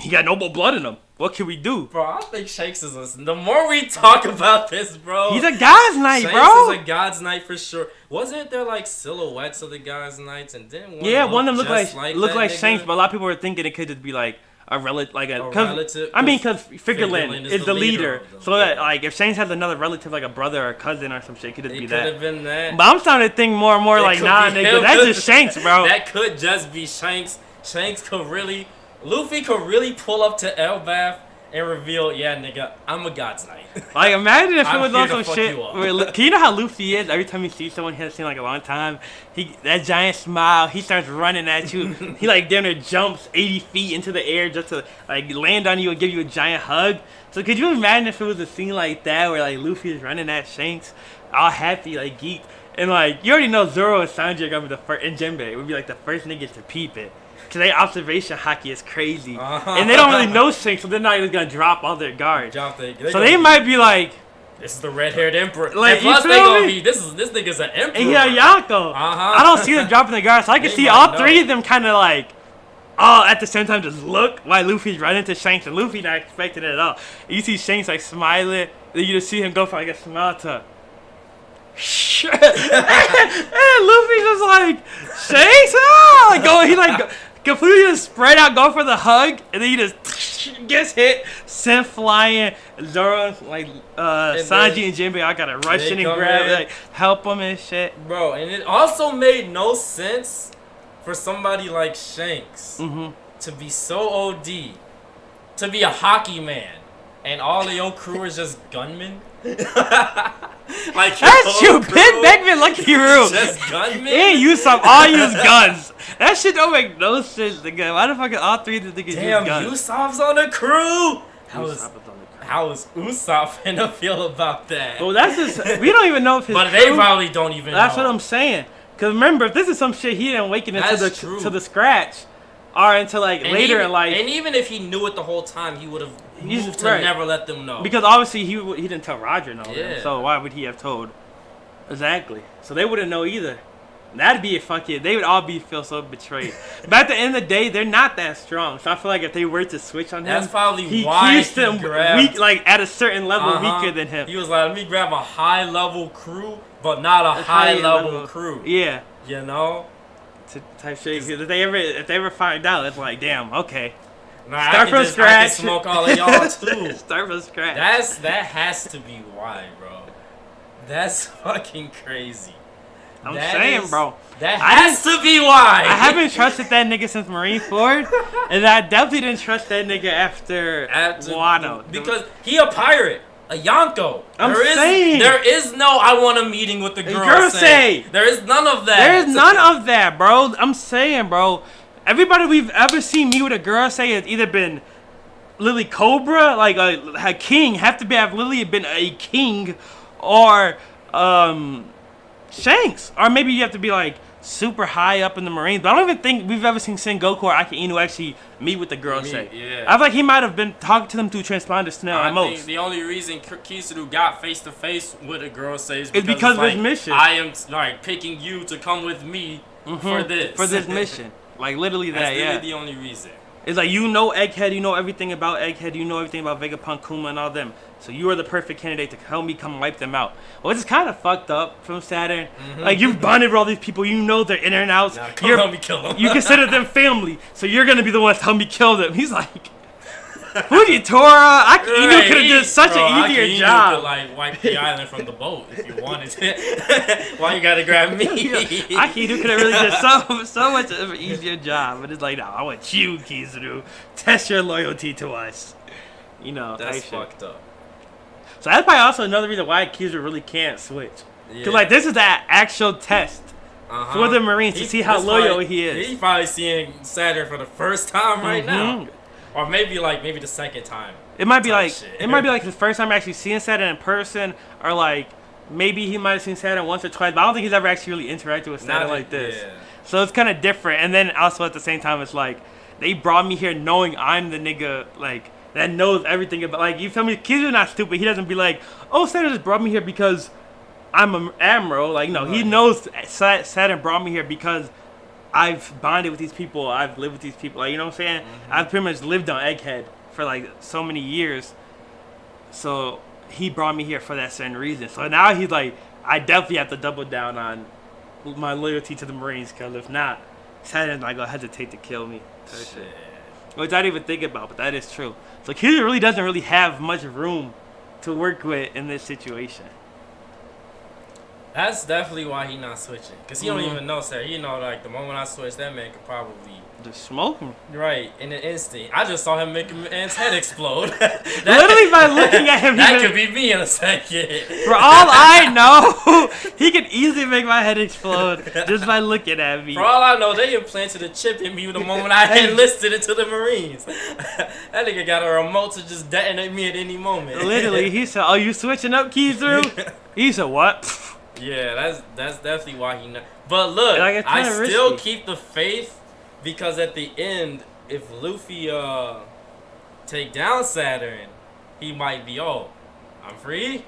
he got noble blood in him. What can we do? Bro, I think Shanks is listening. The more we talk about this, bro. He's a God's Knight, Shanks bro. is a God's Knight for sure. Wasn't there like silhouettes of the God's Knights and then one of them looked like nigga? Shanks, but a lot of people were thinking it could just be like a relative, like a relative. I mean, because Figureland is the leader, of them. so that like if Shanks has another relative, like a brother or a cousin or some shit, it could just be It that. could have been that. But I'm starting to think more and more like, could nah, be nigga, him. that's just Shanks, bro. That could just be Shanks. Shanks could really, Luffy could really pull up to Elbaf and reveal, yeah, nigga, I'm a God's Knight. Like, imagine if it I'm was here on to some fuck shit. you up. Can you know how Luffy is? Every time he sees someone he hasn't seen like a long time, that giant smile, he starts running at you. He like damn near jumps 80 feet into the air just to like land on you and give you a giant hug. So could you imagine if it was a scene like that where like Luffy is running at Shanks, all happy, like geeked, and like you already know Zoro and Sanji are gonna be the first, and Jinbei would be like the first niggas to peep it. Cause their observation hockey is crazy, and they don't really know Shanks, so they're not even gonna drop all their guards. So they might be like, this is the red-haired emperor. Like, and plus you they feel gonna me? be, this nigga's an emperor. and yeah, Yako. I don't see them dropping the guards, so I can They see might all know. three of them kind of like, all at the same time just look while Luffy's running to Shanks, and Luffy not expecting it at all. And you see Shanks like smiling, then you just see him go from like a smile to. And Luffy's just like Shanks, like go, he like completely just spread out, go for the hug, and then he just gets hit, sent flying. Zoro, like Sanji and Jinbei, I gotta rush in and grab it, like help him and shit. Bro, and it also made no sense for somebody like Shanks to be so OD, to be a hockey man, and all of your crew is just gunmen. Like That's true. Pit Beckman, Lucky Roo. Just gunmen. And Usopp all use guns. That shit don't make no sense, nigga. Why the fuck are all three of the niggas Damn, use guns? Usopp's on the crew. Usopp is on the crew. How is Usopp finna feel about that? Well, that's just, we don't even know if his But crew, they probably don't even that's know. what I'm saying. Cause remember, if this is some shit he didn't waken into That's true. to the scratch, or until like And later even, in life. and even if he knew it the whole time, he would have He's- moved to right. never let them know. Because obviously he didn't tell Roger no. Yeah. So why would he have told? Exactly. So they wouldn't know either. That'd be a fucking. They would all feel so betrayed. But at the end of the day, they're not that strong. So I feel like if they were to switch on him, That's probably he why keeps them he grabbed, weak, like at a certain level Uh-huh. weaker than him. He was like, let me grab a high level crew, but not a high level crew. Yeah. You know? Type shit. 'Cause if they ever find out, it's like, damn, okay. Nah, Start from I scratch. can smoke all of y'all too. Start from scratch. That has to be why, bro. That's fucking crazy. I'm That saying, is- bro. That I has to be why. I haven't trusted that nigga since Marineford, and I definitely didn't trust that nigga after Wano. Because he a pirate. A Yonko. I'm saying. There is no I want a meeting with the girl. Girosei. There is none of that. There is none of that, bro. I'm saying, bro. Everybody we've ever seen meet with a girl say has either been Lily Cobra, like a king, have Lily been a king, or Shanks, or maybe you have to be like super high up in the Marines. But I don't even think we've ever seen Sengoku or Aki Inu actually meet with the girl say. Yeah. I feel like he might have been talking to them through transponder snail I at think most. the only reason Kizaru got face to face with a girl says It's because of his like, mission. I am like picking you to come with me for this. For this mission. Like literally that, That's yeah. literally the only reason. It's like, you know Egghead, you know everything about Egghead, you know everything about Vegapunk, Kuma, and all them. So you are the perfect candidate to help me come wipe them out. Well, it's kind of fucked up from Saturn. Like, you've bonded with all these people, you know their in and outs. Now come help me kill them. You consider them family, so you're going to be the one to help me kill them. He's like, Fujitora, Inu could have done such an easier Inu job. could like wipe the island from the boat if you wanted to. Why you gotta grab me? Inu could have really done so much of an easier job, but it's like, no, I want you, Kizaru. Test your loyalty to us. You know, That's type shit. fucked up. So that's probably also another reason why Kizaru really can't switch. Yeah. Cause like this is that actual test for the Marines to see how loyal he is. He's probably seeing Saturn for the first time right now, or maybe the second time. It might be like his first time actually seeing Saturn in person, or like maybe he might have seen Saturn once or twice, but I don't think he's ever actually really interacted with Saturn like this. Yeah. So it's kind of different. And then also at the same time, it's like they brought me here knowing I'm the nigga like that knows everything about, like, you feel me? Kizu's not stupid. He doesn't be like, oh, Saturn just brought me here because I'm an admiral. Like, no, he knows Saturn brought me here because I've bonded with these people. I've lived with these people. Like, you know what I'm saying? I've pretty much lived on Egghead for like so many years. So he brought me here for that certain reason. So now he's like, I definitely have to double down on my loyalty to the Marines, because if not, Saturn's not gonna hesitate to kill me. Shit. Which I didn't even think about, but that is true. So Kizu really doesn't really have much room to work with in this situation. That's definitely why he not switching. Because he don't even know, sir. You know, like, the moment I switch, that man could probably... just smoke him. Right, in an instant. I just saw him make a man's head explode. Literally by looking at him. That could be me in a second. For all I know, he could easily make my head explode just by looking at me. For all I know, they implanted a chip in me the moment I enlisted into the Marines. That nigga got a remote to just detonate me at any moment. Literally, he said, oh, you switching up, Kizu? He said, what? Yeah, that's definitely why he not. But look, like, I still keep the faith, because at the end, if Luffy take down Saturn, he might be, oh, I'm free?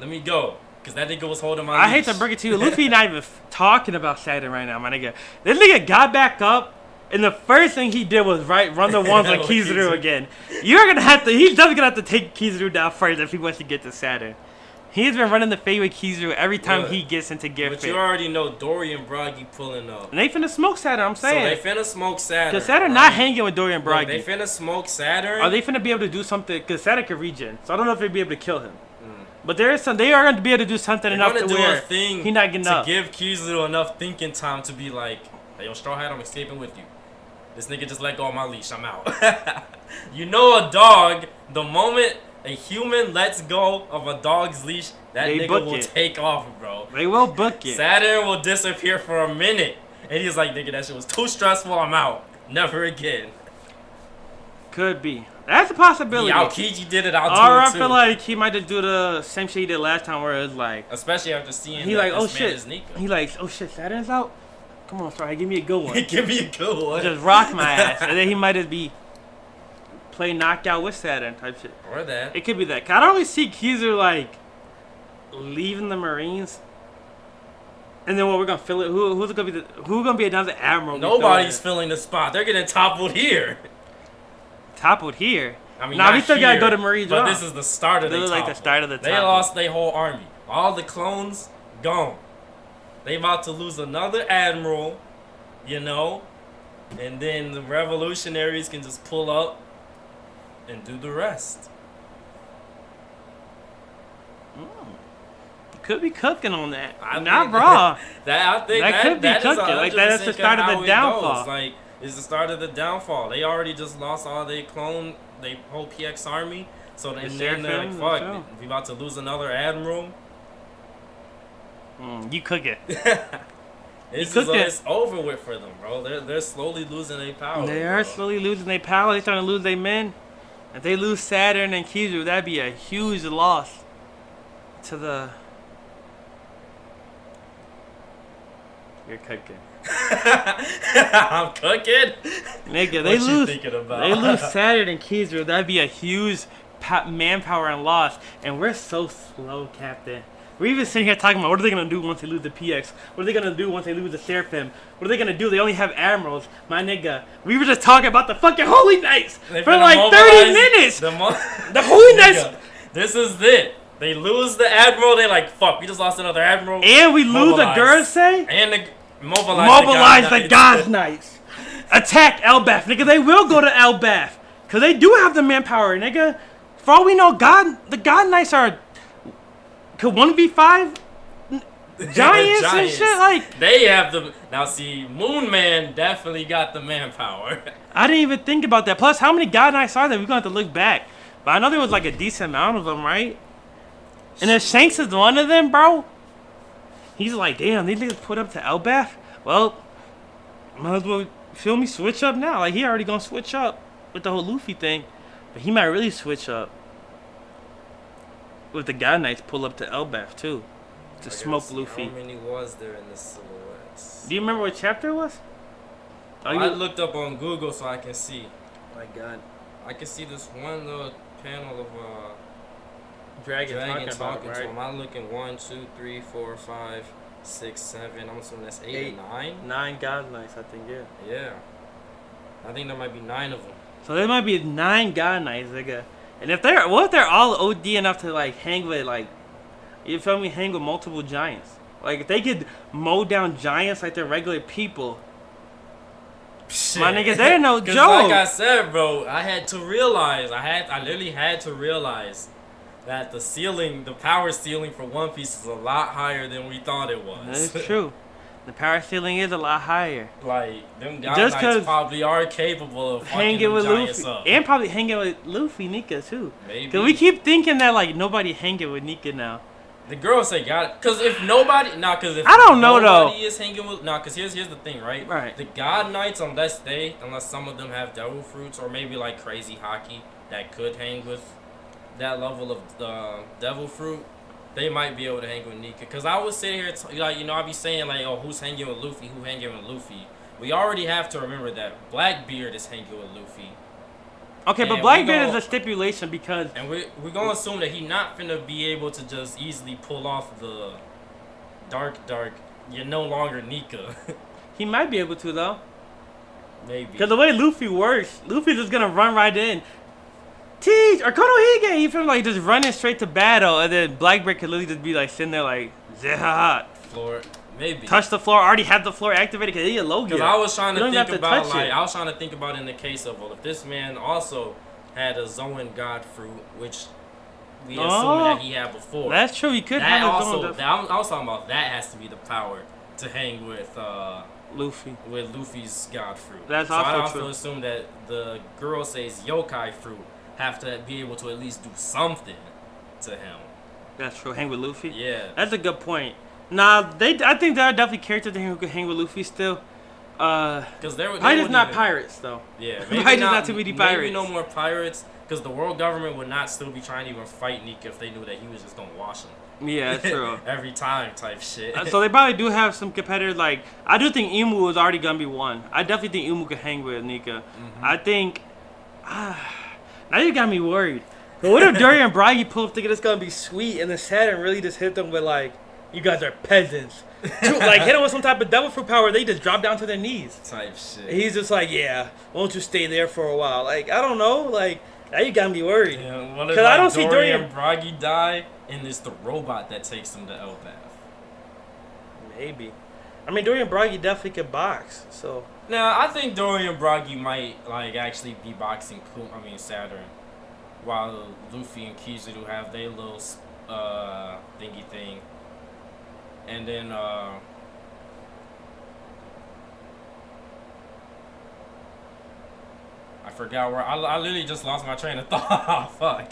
Let me go. Because that nigga was holding my leash. I hate to break it to you, Luffy not even talking about Saturn right now, my nigga. This nigga got back up, and the first thing he did was run the ones on Kizaru again. He's definitely gonna have to take Kizaru down first if he wants to get to Saturn. He's been running the fade with Kizaru every time he gets into gear fit. But you already know Dory and Bragi pulling up. And they finna smoke Saturn, I'm saying. So they finna smoke Saturn. Because Saturn not hanging with Dory and Bragi. Look, they finna smoke Saturn. Are they finna be able to do something? Because Saturn can regen. So I don't know if they'd be able to kill him. But there is they are going to be able to do something enough to where he's not getting up. To give Kizaru enough thinking time to be like, hey, yo, Straw Hat, I'm escaping with you. This nigga just let go of my leash. I'm out. You know, a dog, the moment a human lets go of a dog's leash, that nigga will take off, bro. They will book it. Saturn will disappear for a minute. And he's like, nigga, that shit was too stressful. I'm out. Never again. Could be. That's a possibility. Yeah, Aokiji did it. I'll do or it I too. feel like he might just do the same shit he did last time, where it's like, especially after seeing he like, oh shit, is Nika. He like, oh shit, Saturn's out. Come on, sorry, give me a good one. Give me a good one. Just rock my ass, and then he might just be play knockout with Saturn type shit. Or that. It could be that. I don't really see Kizaru like leaving the Marines. And then what, we're gonna fill it? Who's gonna be another admiral? Nobody's filling the spot. They're getting toppled here. Toppled here. I mean, we still gotta go to Marines. But this is the start of the like the start of the. They lost their whole army. All the clones gone. They about to lose another admiral, you know, and then the revolutionaries can just pull up and do the rest. Could be cooking on that. Not raw. That could be cooking. Like that's the start of the downfall. Like, it's the start of the downfall. They already just lost all their whole PX army. So then they're like, fuck, we about to lose another admiral. You cook it. It's over with for them, bro. They're slowly losing their power. They are slowly losing their power. They're starting to lose their men. If they lose Saturn and Kizaru, that'd be a huge loss to the. You're cooking. I'm cooking. Nigga, they lose Saturn and Kizaru. That'd be a huge manpower and loss. And we're so slow, Captain. We're even sitting here talking about what are they gonna do once they lose the PX? What are they gonna do once they lose the Seraphim? What are they gonna do? They only have admirals, my nigga. We were just talking about the fucking Holy Knights for like 30 minutes. The Holy Knights. This is it. They lose the admiral. They like, fuck. We just lost another admiral. And we lose the Gursei. And mobilize the God Knights. Attack Elbaf, nigga. They will go to Elbaf because they do have the manpower, nigga. For all we know, the God Knights are. Could 1v5 giants and shit? Like, they have the. Now, see, Moon Man definitely got the manpower. I didn't even think about that. Plus, how many God Knights are there? We're going to have to look back. But I know there was like a decent amount of them, right? And if Shanks is one of them, bro. He's like, damn, these niggas put up to Elbaf? Well, might as well, feel me, switch up now. Like, he already gonna switch up with the whole Luffy thing. But he might really switch up with the God Knights pull up to Elbaf, too. To smoke Luffy. How many was there in the silhouettes? Do you remember what chapter it was? I looked up on Google so I can see. My God. I can see this one little panel of Dragon talking right? to him. I'm looking 1, 2, 3, 4, 5, 6, 7. I'm assuming that's 8 or 9. 9 God Knights, I think, yeah. Yeah. I think there might be 9 of them. So there might be 9 God Knights, nigga. And if they're, what if they're all OD enough to, like, hang with, like, you feel me, hang with multiple giants? Like, if they could mow down giants like they're regular people, Shit. my nigga, they're no joke. Like I said, bro, I had to realize, I literally had to realize that the power ceiling for One Piece is a lot higher than we thought it was. That's true. The power ceiling is a lot higher. Like, them God Just Knights probably are capable of hanging with giants Luffy. up. And probably hanging with Luffy, Nika, too. Maybe. Because we keep thinking that, like, nobody hanging with Nika now. The girls say God, because if nobody, because if I don't know, nobody though. is hanging with, because here's the thing, right? Right. The God Knights, unless some of them have devil fruits or maybe like crazy hockey that could hang with that level of devil fruit, they might be able to hang with Nika. Because I was sitting here, I be saying like, oh, who's hanging with Luffy? Who hanging with Luffy? We already have to remember that Blackbeard is hanging with Luffy. Okay, and but Blackbeard is a stipulation because... And we're going to assume that he's not finna be able to just easily pull off the dark, you're no longer Nika. He might be able to, though. Maybe. Because the way Luffy works, Luffy's just going to run right in. Teach! Or Konohige! You feel like just running straight to battle, and then Blackbeard could literally just be like sitting there like, Zeha. Floor. Maybe. Touch the floor, already have the floor activated because he's a Logia. Because I was trying to think about, like, I was trying to think about in the case of, well, if this man also had a Zoan God fruit, which we assume that he had before. That's true, he could that have also, his own. I was talking about that has to be the power to hang with Luffy. With Luffy's God fruit. That's so also I true. also assume that the girl says yokai fruit have to be able to at least do something to him. That's true, hang with Luffy? Yeah. That's a good point. Nah, I think there are definitely characters who could hang with Luffy still. Because probably just not pirates though. Yeah, maybe not too many pirates. Maybe no more pirates, because the world government would not still be trying to even fight Nika if they knew that he was just gonna wash them. Yeah, that's true. Every time type shit. So they probably do have some competitors. Like, I do think Imu is already gonna be one. I definitely think Imu could hang with Nika. Mm-hmm. I think. Now you got me worried. But what if Dory and Bragi pull up thinking it's gonna be sweet, and then Saturn really just hit them with like, you guys are peasants. Like, hit them with some type of devil fruit power, they just drop down to their knees. Type shit. And he's just like, yeah, won't you stay there for a while? Like, I don't know. Like, now you got me worried. Yeah, what if I don't see Dory Dory and Bragi die, and it's the robot that takes them to Elbaf? Maybe. I mean, Dory and Bragi definitely could box, so. Now, I think Dory and Bragi might like actually be boxing Saturn, while Luffy and Kizaru have their little thingy thing. And then I forgot where I literally just lost my train of thought. Fuck.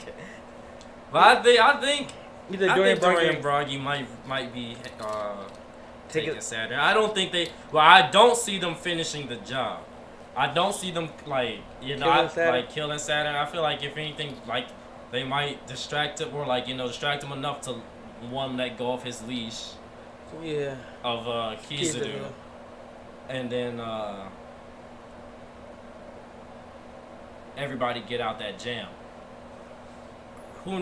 But I think Dory and Bragi might be taking Saturn. I don't think I don't see them finishing the job. I don't see them killing Saturn. I feel like if anything, like they might distract him or distract him enough to let go of his leash. Yeah. Of Kizaru. And then everybody get out that jam. Who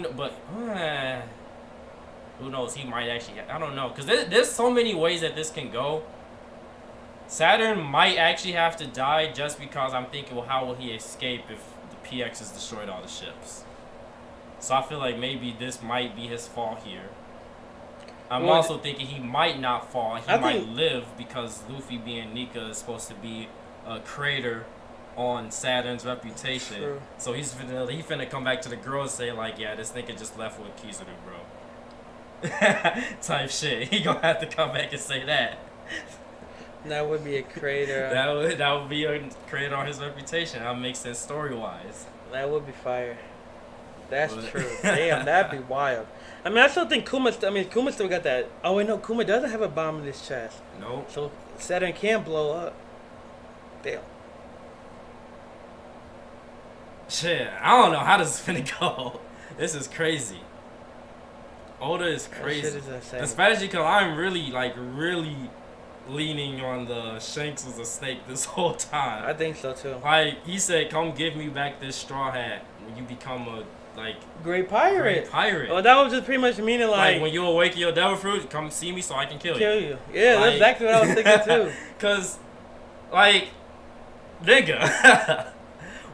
knows? He might actually. I don't know, because there's so many ways that this can go. Saturn might actually have to die just because I'm thinking, well, how will he escape if the PX has destroyed all the ships? So I feel like maybe this might be his fall here. I'm also thinking he might not fall. He might live because Luffy being Nika is supposed to be a crater on Saturn's reputation. True. So he finna come back to the girl and say like, yeah, this nigga just left with Kizaru, bro. Type shit. He gonna have to come back and say that. That would be a crater. that would be a crater on his reputation. That would make sense story wise. That would be fire. That's But- true. Damn, that'd be wild. I mean, I still think Kuma still got that. Oh wait, no, Kuma doesn't have a bomb in his chest, Nope. so Saturn can't blow up. Damn. Shit, I don't know how this is finna go. This is crazy. Oda is That crazy. shit is insane. Especially because I'm really leaning on the Shanks was a snake this whole time. I think so too. Like, he said, come give me back this straw hat when you become a, like, Great pirate. great pirate. Well, that was just pretty much meaning like, like, when you awaken your devil fruit, come see me so I can kill you. kill you. Yeah, Like- that's exactly what I was thinking too. Because, like, nigga,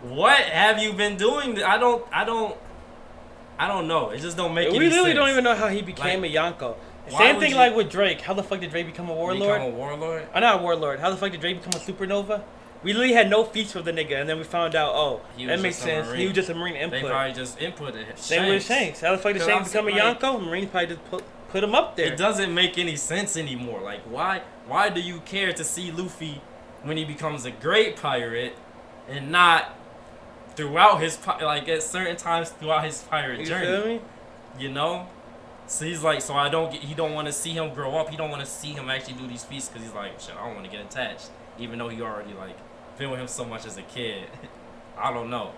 what have you been doing? I don't know. It just don't make We any sense. literally don't even know how he became a Yonko. why Same would thing you- like with Drake. How the fuck did Drake become a warlord? Become a warlord? Oh, not a warlord. How the fuck did Drake become a supernova? We literally had no feats for the nigga, and then we found out, oh, He that was makes just a sense. Marine. He was just a Marine They input. probably just inputted it. Same with Shanks. How the fuck did 'Cause Shanks I'm become a like- Yonko? Marines probably just put him up there. It doesn't make any sense anymore. Like, why do you care to see Luffy when he becomes a great pirate and not throughout his like at certain times throughout his pirate You journey? feel me? You know? So he's like, he don't want to see him grow up. He don't want to see him actually do these feats because he's like, shit, I don't want to get attached. Even though he already like been with him so much as a kid. I don't know.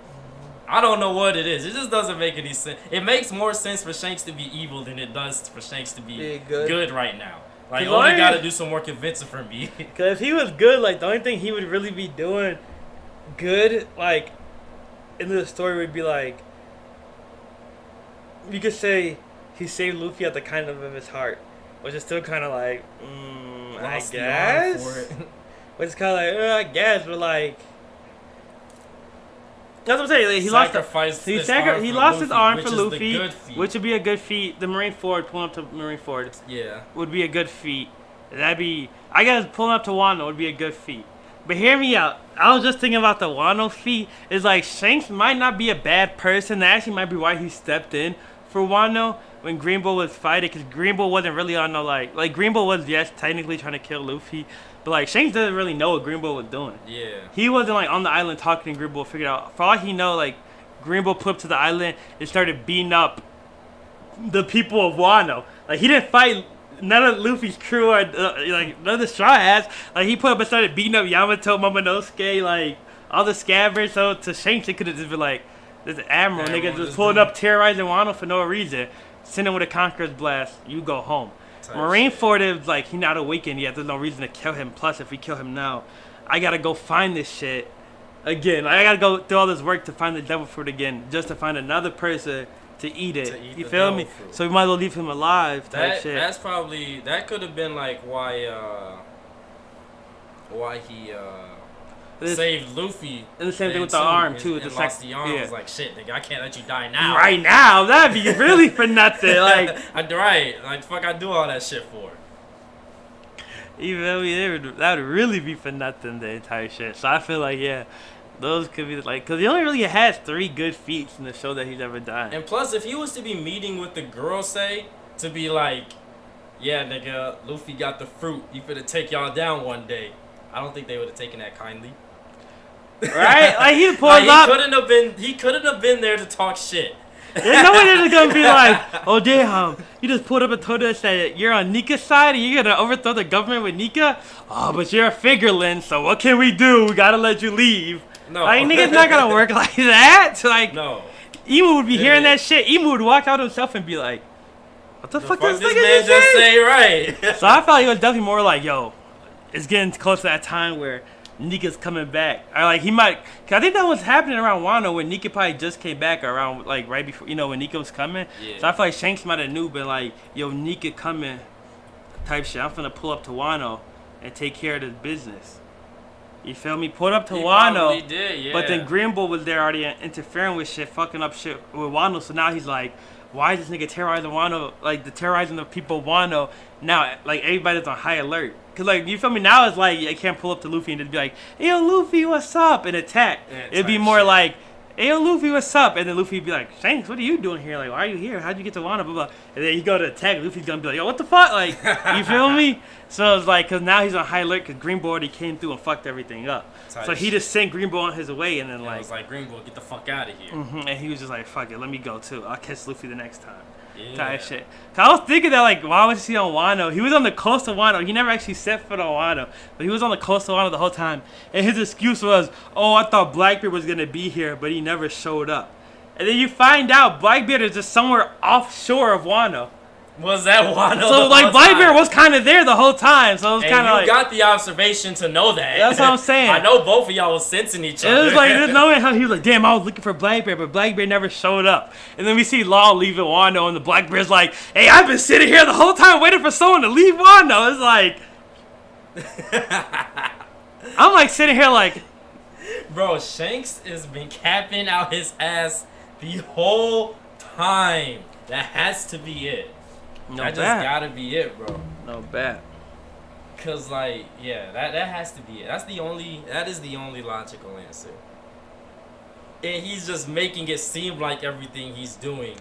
I don't know what it is. It just doesn't make any sense. It makes more sense for Shanks to be evil than it does for Shanks to be Yeah, good. good right now. Like, Cause Oda Lion- got to do some more convincing for me. Because if he was good, like, the only thing he would really be doing good, like, in the story would be, like, you could say he saved Luffy at the kind of his heart, which is still kind of like, I Lost the arm for guess. it. But it's kind of like, I guess, but, like, that's what I'm saying. Like, he lost Sacrificed he his sacri- arm he for lost his Luffy, arm which for is the Luffy, good feat. which would be a good feat. The Marineford, pulling up to Marineford Yeah. would be a good feat. That'd be, I guess pulling up to Wano would be a good feat. But hear me out. I was just thinking about the Wano feat. It's like Shanks might not be a bad person. That actually might be why he stepped in for Wano when Green Bull was fighting. Because Green Bull wasn't really on no like Green Bull was, yes, technically trying to kill Luffy. But like Shanks doesn't really know what Green Bull was doing. Yeah. He wasn't like on the island talking to Green Bull, figured out. For all he know, like Green Bull put up to the island and started beating up the people of Wano. Like he didn't fight none of Luffy's crew or like none of the Straw Hats. Like he put up and started beating up Yamato, Momonosuke, like all the scabbards. So to Shanks, it could have just been like this admiral nigga just pulling up terrorizing Wano for no reason. Send him with a Conqueror's Blast. You go home. Type Marineford is like he not awakened yet. There's no reason to kill him. Plus, if we kill him now, I gotta go find this shit again. I gotta go through all this work to find the devil fruit again, just to find anher person to eat it. To eat You the feel devil me? fruit. So we might as well leave him alive. Type shit. That's probably that could have been like why he It's- saved Luffy. and the same thing then with the too, arm, and- too, And the lost sec- the arm. yeah. Was like shit, nigga. I can't let you die now. Right now, that'd be really for nothing. Like right. Like fuck, I do all that shit for. even though that would really be for nothing. The entire shit. So I feel like yeah, those could be like because he only really has 3 good feats in the show that he's ever done. And plus, if he was to be meeting with the girl, say to be like, yeah, nigga, Luffy got the fruit. He finna take y'all down one day. I don't think they would have taken that kindly. Right? Like he pulls Like, up. he couldn't have been there to talk shit. There's no one that's gonna be like, oh damn, you just pulled up and told us that you're on Nika's side and you're gonna overthrow the government with Nika? Oh, but you're a figurelin, so what can we do? We gotta let you leave. No. Like, nigga's not gonna work like that. Like, No. Emu would be hearing Yeah. that shit. Emu would walk out himself and be like, what the fuck Fuck this this nigga man just just say? say right. So I felt like it was definitely more like, yo, it's getting close to that time where Nika's coming back. Or like he might, cause I think that was happening around Wano when Nika probably just came back around like right before, when Nika was coming. Yeah. So I feel like Shanks might have knew, but like, yo, Nika coming type shit. I'm finna pull up to Wano and take care of this business. You feel me? Pulled up to He Wano. probably did, yeah. But then Green Bull was there already interfering with shit, fucking up shit with Wano. So now he's like, why is this nigga terrorizing Wano? Like, terrorizing the people of Wano. Now, like, everybody's on high alert. Because, like, you feel me? Now it's like, I can't pull up to Luffy and just be like, hey, yo, Luffy, what's up? And attack. Yeah, It'd be type more shit. like, hey, yo, Luffy, what's up? And then Luffy would be like, Shanks, what are you doing here? Like, why are you here? How'd you get to Wano? Blah, blah. And then you go to attack, Luffy's gonna be like, yo, what the fuck? Like, you feel me? So it's like, because now he's on high alert because Green Bull already came through and fucked everything up. So he just sent Green Bull on his way and then And like... it was like, Green Bull, get the fuck out of here. And he was just like, fuck it, let me go too. I'll catch Luffy the next time. Yeah. Type shit. Cause I was thinking that, like, why was he on Wano? He was on the coast of Wano. He never actually set foot on Wano. But he was on the coast of Wano the whole time. And his excuse was, oh, I thought Blackbeard was going to be here, but he never showed up. And then you find out Blackbeard is just somewhere offshore of Wano. Was that Wano? So, like, Blackbeard was kind of there the whole time. So it was kind of like... you got the observation to know that. That's what I'm saying. I know both of y'all was sensing each other. It was like, there's no way how he was like, damn, I was looking for Blackbeard, but Blackbeard never showed up. And then we see Law leaving Wano, and the Blackbeard's like, hey, I've been sitting here the whole time waiting for someone to leave Wano. It's like... I'm like sitting here like... Bro, Shanks has been capping out his ass the whole time. That has to be it. That just gotta be it, bro. No bad. Cause like, yeah, that has to be it. That is the only logical answer. And he's just making it seem like everything he's doing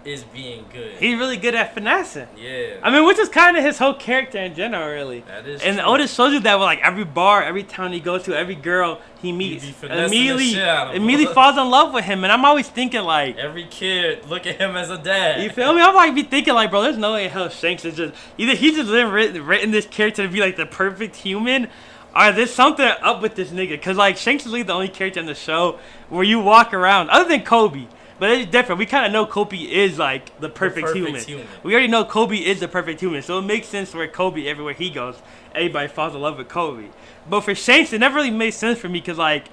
is being good. He's really good at finessing. Yeah. I mean, which is kind of his whole character in general, really. That is and true. Otis shows you that with like every bar, every town he goes to, every girl he meets, immediately falls in love with him. And I'm always thinking like, every kid look at him as a dad. you feel me? I'm like be thinking like, bro, there's no way in hell Shanks is just either he's just written this character to be like the perfect human, or there's something up with this nigga. Cause like Shanks is really the only character in the show where you walk around, other than Kobe. But it's different. We kind of know Kobe is like the perfect human. We already know Kobe is the perfect human. So it makes sense where Kobe, everywhere he goes, everybody falls in love with Kobe. But for Shanks, it never really made sense for me because, like,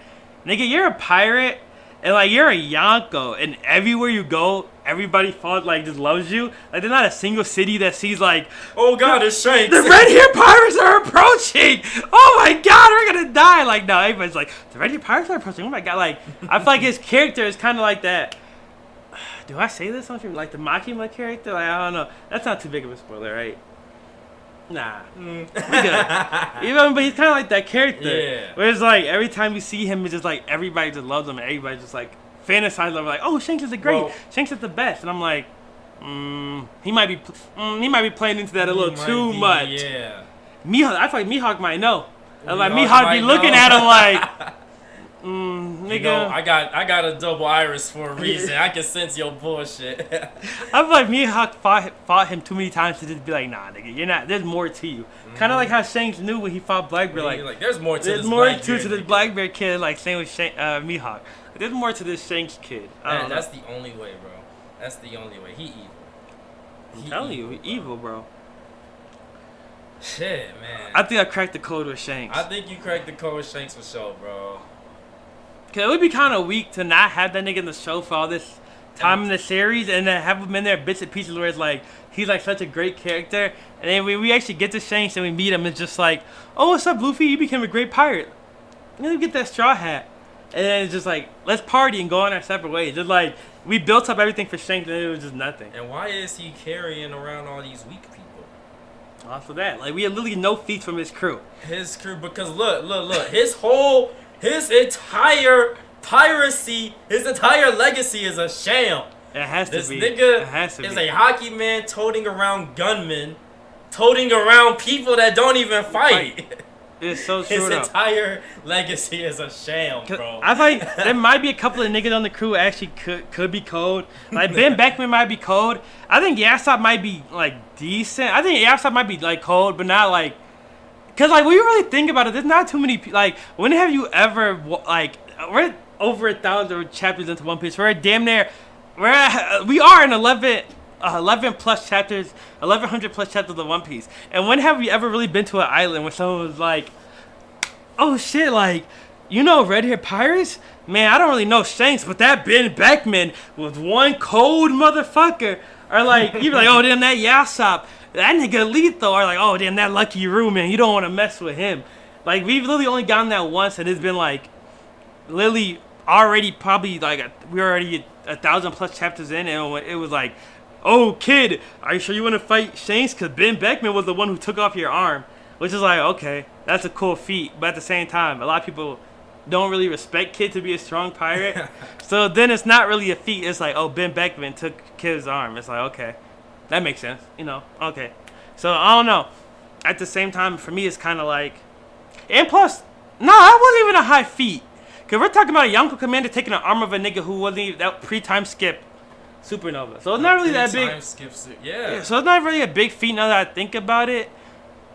nigga, you're a pirate and, like, you're a Yonko. And everywhere you go, everybody just loves you. Like, there's not a single city that sees, like, oh, God, it's Shanks. The Red Hair Pirates are approaching. Oh, my God, we're going to die. Like, no, everybody's like, the Red Hair Pirates are approaching. Oh, my God. Like, I feel like his character is kind of like that. Do I say this on stream? Like the Makima character? Like, I don't know. That's not too big of a spoiler, right? Nah. We good. Even, but he's kind of like that character. Yeah. Where it's like, every time you see him, it's just like, everybody just loves him. And everybody just like, fantasizes over like, oh, Shanks is Shanks is the best. And I'm like, he might be playing into that a little too much. Yeah. Mihawk, I feel like Mihawk might know. Like, Mihawk be looking at him like... nigga. You know, I got a double iris for a reason. I can sense your bullshit. I feel like Mihawk fought him too many times to just be like, nah, nigga, you're not. There's more to you. Kind of like how Shanks knew when he fought Blackbeard. Like there's more to there's this more Blackbeard to this Blackbeard kid. Like same with Mihawk. Like, there's more to this Shanks kid. Man, that's the only way, bro. That's the only way. He evil. I'm telling you, he evil, bro. Shit, man. I think I cracked the code with Shanks. I think you cracked the code with Shanks for sure, bro. Cause it would be kind of weak to not have that nigga in the show for all this time in the series, and then have him in there bits and pieces where it's like he's like such a great character, and then we actually get to Shanks and we meet him. It's just like, oh, what's up, Luffy? You became a great pirate. Let me get that straw hat, and then it's just like let's party and go on our separate ways. Just like we built up everything for Shanks, and it was just nothing. And why is he carrying around all these weak people? Also that, like we had literally no feats from his crew. His crew, because look, his entire piracy, his entire legacy is a sham. It has to be. This nigga it has to is be. a hockey man toting around gunmen, toting around people that don't even fight. It's so true. His though. entire legacy is a sham, bro. I think there might be a couple of niggas on the crew actually could be cold. Like Ben Beckman might be cold. I think Yasopp might be like decent. I think Yasopp might be like cold, but not like. Cause like when you really think about it, there's not too many. Like when have you ever like we're over 1,000 chapters into One Piece? We're damn near. We are in 11 plus chapters, 1,100 plus chapters of One Piece. And when have we ever really been to an island where someone was like, oh shit, like, you know Red Hair Pirates? Man, I don't really know Shanks, but that Ben Beckman was one cold motherfucker. Or like, you be like, oh damn, that Yasopp, that nigga lethal. Or like, oh damn, that Lucky Roo, man, you don't want to mess with him. Like, we've literally only gotten that once, and it's been like, literally already probably like, we're already 1,000 plus chapters in, and it was like, oh kid, are you sure you want to fight Shanks? Because Ben Beckman was the one who took off your arm. Which is like, okay, that's a cool feat. But at the same time, a lot of people don't really respect Kid to be a strong pirate. So then it's not really a feat. It's like, oh, Ben Beckman took Kid's arm. It's like, okay, that makes sense. Okay. So I don't know. At the same time, for me, it's kind of like, and plus, no, that wasn't even a high feat. Cause we're talking about a Yonko commander taking the arm of a nigga who wasn't even that pre-time skip supernova. So it's not really that big. Yeah. So it's not really a big feat now that I think about it.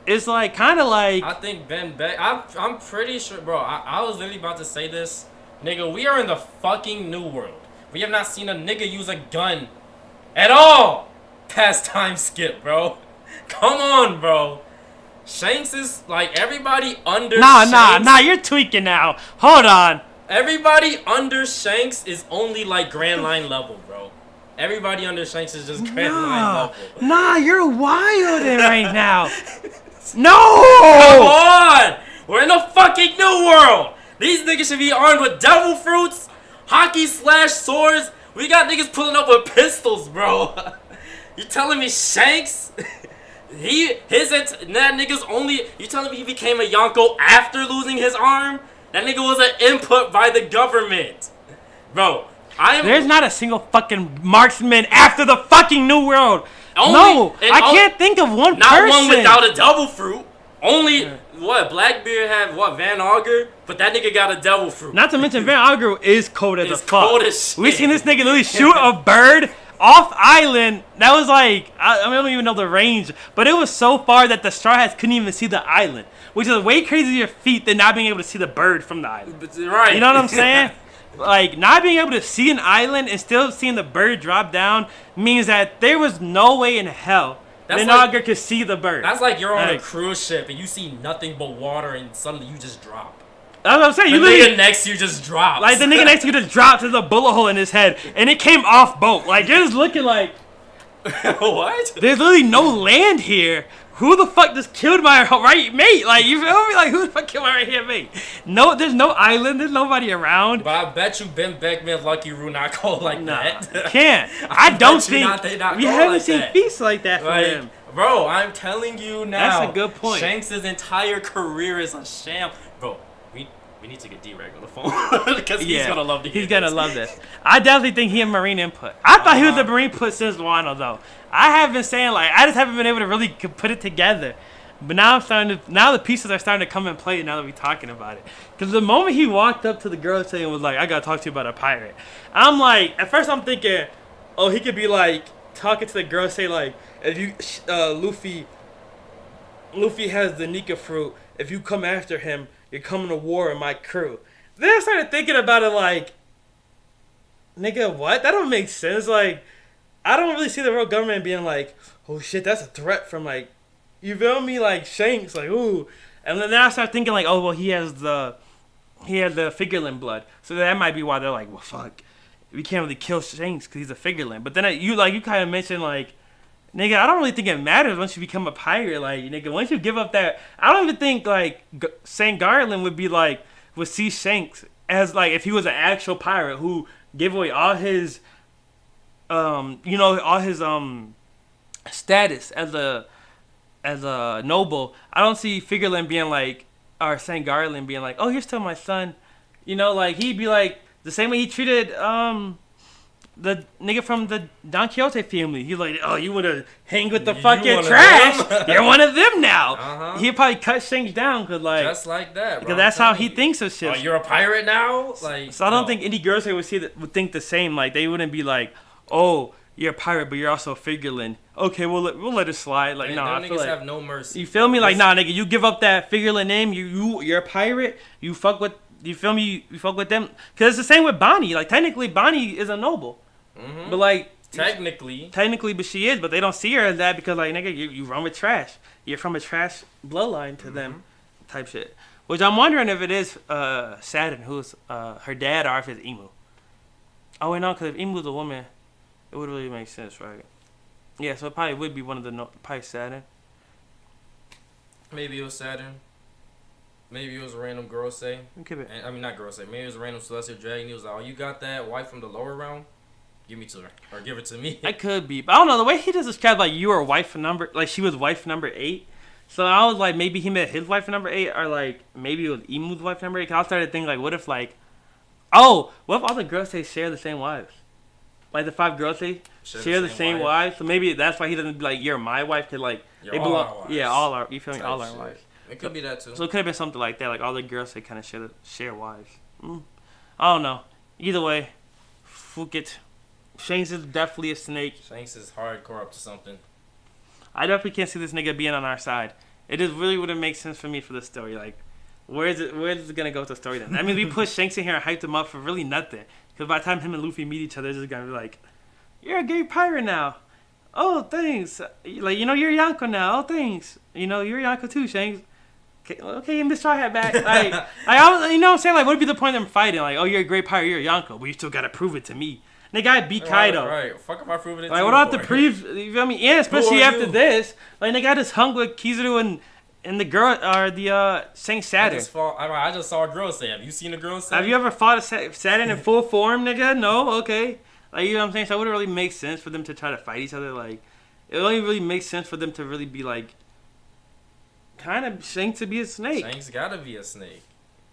It's like kind of like I think Ben Beck. I'm pretty sure, bro. I was literally about to say this, nigga. We are in the fucking new world. We have not seen a nigga use a gun at all past time skip, bro. Come on, bro. Shanks is like everybody under. Nah. You're tweaking now. Hold on. Everybody under Shanks is only like Grand Line level, bro. Everybody under Shanks is just Grand Line level. Nah, you're wilding right now. No! Come on! We're in a fucking new world! These niggas should be armed with devil fruits, hockey/swords. We got niggas pulling up with pistols, bro. You telling me Shanks? That nigga's only. You telling me he became a Yonko after losing his arm? That nigga was an input by the government. Bro, There's not a single fucking marksman after the fucking New World. I can't think of one not person. Not one without a devil fruit. Only, Blackbeard had, Van Augur? But that nigga got a devil fruit. Not to mention, Van Augur is cold as a fuck. Cold as shit. We seen this nigga literally shoot a bird off island. That was like, I don't even know the range, but it was so far that the Straw Hats couldn't even see the island, which is a way crazier feat than not being able to see the bird from the island. Right. You know what I'm saying? Like, not being able to see an island and still seeing the bird drop down means that there was no way in hell Van Augur could see the bird. That's like you're on a cruise ship and you see nothing but water and suddenly you just drop. That's what I'm saying. The nigga next to you just drops. Like, the nigga next to you just dropped to the bullet hole in his head and it came off boat. Like, you're just looking like... What? There's literally no land here. Who the fuck just killed my right mate? Like, you feel me? Like, who the fuck killed my right hand mate? No, there's no island. There's nobody around. But I bet you Ben Beckman, Lucky Roo not called like that. Can't. I don't think we haven't seen feasts like that for him. Bro, I'm telling you now. That's a good point. Shanks' entire career is a sham. Bro, we need to get D-Rag on the phone because he's gonna love this. He's gonna love this. I definitely think he had Marine input. I thought he was the Marine input since Wano though. I have been saying I just haven't been able to really put it together. But now now the pieces are starting to come in play now that we're talking about it. Because the moment he walked up to the girl saying was like, I gotta talk to you about a pirate. I'm like, at first I'm thinking, oh, he could be like talking to the girl, say like, if you Luffy has the Nika fruit. If you come after him, you're coming to war in my crew. Then I started thinking about it like, nigga, what? That don't make sense. Like, I don't really see the real government being like, oh shit, that's a threat from like, you feel me? Like Shanks, like, ooh. And then I start thinking like, oh well, he has the figureland blood, so that might be why they're like, well, fuck, we can't really kill Shanks because he's a figureland. But then you kind of mentioned like, nigga, I don't really think it matters once you become a pirate. Like, nigga, once you give up that, I don't even think like St. Garland would see Shanks as like if he was an actual pirate who gave away all his status as a noble. I don't see Figureland being like, or St. Garland being like, oh, you're still my son. You know, like he'd be like the same way he treated the nigga from the Don Quixote family. He's like, oh, you want to hang with the fucking trash? You're one of them now. Uh-huh. He'd probably cut Shanks down because like just like that, bro. Because that's how he thinks of shit. Oh, you're a pirate now? Like, so I don't think any girls would think the same. Like they wouldn't be like, oh, you're a pirate, but you're also Figureland. Okay, we'll let it slide. Like, no, I feel like have no mercy. You feel me? Like, nah, nigga, you give up that Figureland name. You're a pirate. You fuck with. You feel me? You fuck with them. Cause it's the same with Bonnie. Like technically, Bonnie is a noble. Mm-hmm. But like technically, but she is. But they don't see her as that because like nigga, you run with trash. You're from a trash bloodline to them, type shit. Which I'm wondering if it is Saturn who's her dad or if it's Emu. Oh wait, no, because if Emu's a woman, it would really make sense, right? Yeah, so it probably would be one of the probably Saturn. Maybe it was Saturn. Maybe it was a random girl say. I mean, not girl say. Maybe it was a random celestial dragon. He was like, oh, you got that wife from the lower realm? Give me to her. Or give it to me. That could be. But I don't know. The way he just described, like, you were wife number... Like, she was wife number 8. So I was like, maybe he met his wife in number 8, or like maybe it was Emu's wife in number 8. Cause I started thinking like, what if what if all the girls they share the same wives? Like the 5 girls they share the same wives. So maybe that's why he doesn't be like, you're my wife, cause like You're all our wives. Yeah, all our. You feel me? All our shit. wives. It could be that too. So it could have been something like that. Like all the girls they kind of share wives. I don't know. Either way, fuck it. Shanks is definitely a snake. Shanks is hardcore up to something. I definitely can't see this nigga being on our side. It just really wouldn't make sense for me for the story. Like, where is it gonna go with the story then? I mean, we put Shanks in here and hyped him up for really nothing. Because by the time him and Luffy meet each other, it's just gonna be like, you're a gay pirate now. Oh, thanks. Like, you're Yonko now. Oh, thanks. You're Yonko too, Shanks. Okay, Miss Straw Hat back. Like, you know what I'm saying? Like, what would be the point of them fighting? Like, oh, you're a great pirate, you're a Yonko, but you still gotta prove it to me. Nigga, I beat Kaido. Right. Fuck am I proving it to like, you what about for? the proof? You feel me? And especially after this, like, nigga, I just hung with Kizaru and the girl, or the Saint Saturn. I just saw a girl say, have you seen a girl say? Have you ever fought a Saturn in full form, nigga? No? Okay. Like, you know what I'm saying? So it wouldn't really make sense for them to try to fight each other. Like, it only really makes sense for them to really be, like, kind of Shanks to be a snake. Shanks gotta be a snake.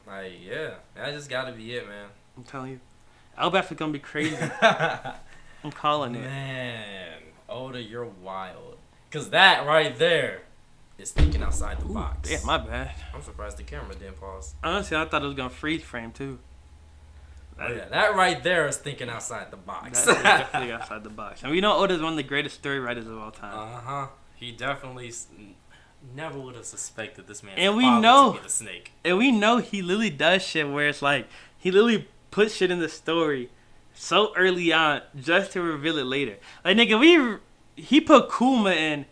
Like, yeah. That just gotta be it, man. I'm telling you. Elbaf is gonna be crazy. I'm calling it. Man. Oda, you're wild. Because that right there is thinking outside the box. Yeah, my bad. I'm surprised the camera didn't pause. Honestly, I thought it was gonna freeze frame, too. That right there is thinking outside the box. That's definitely outside the box. And we know Oda's one of the greatest story writers of all time. Uh-huh. He definitely never would have suspected this man And we to know, be the snake. And we know he literally does shit where it's like, he literally puts shit in the story so early on just to reveal it later. Like, nigga, he put Kuma in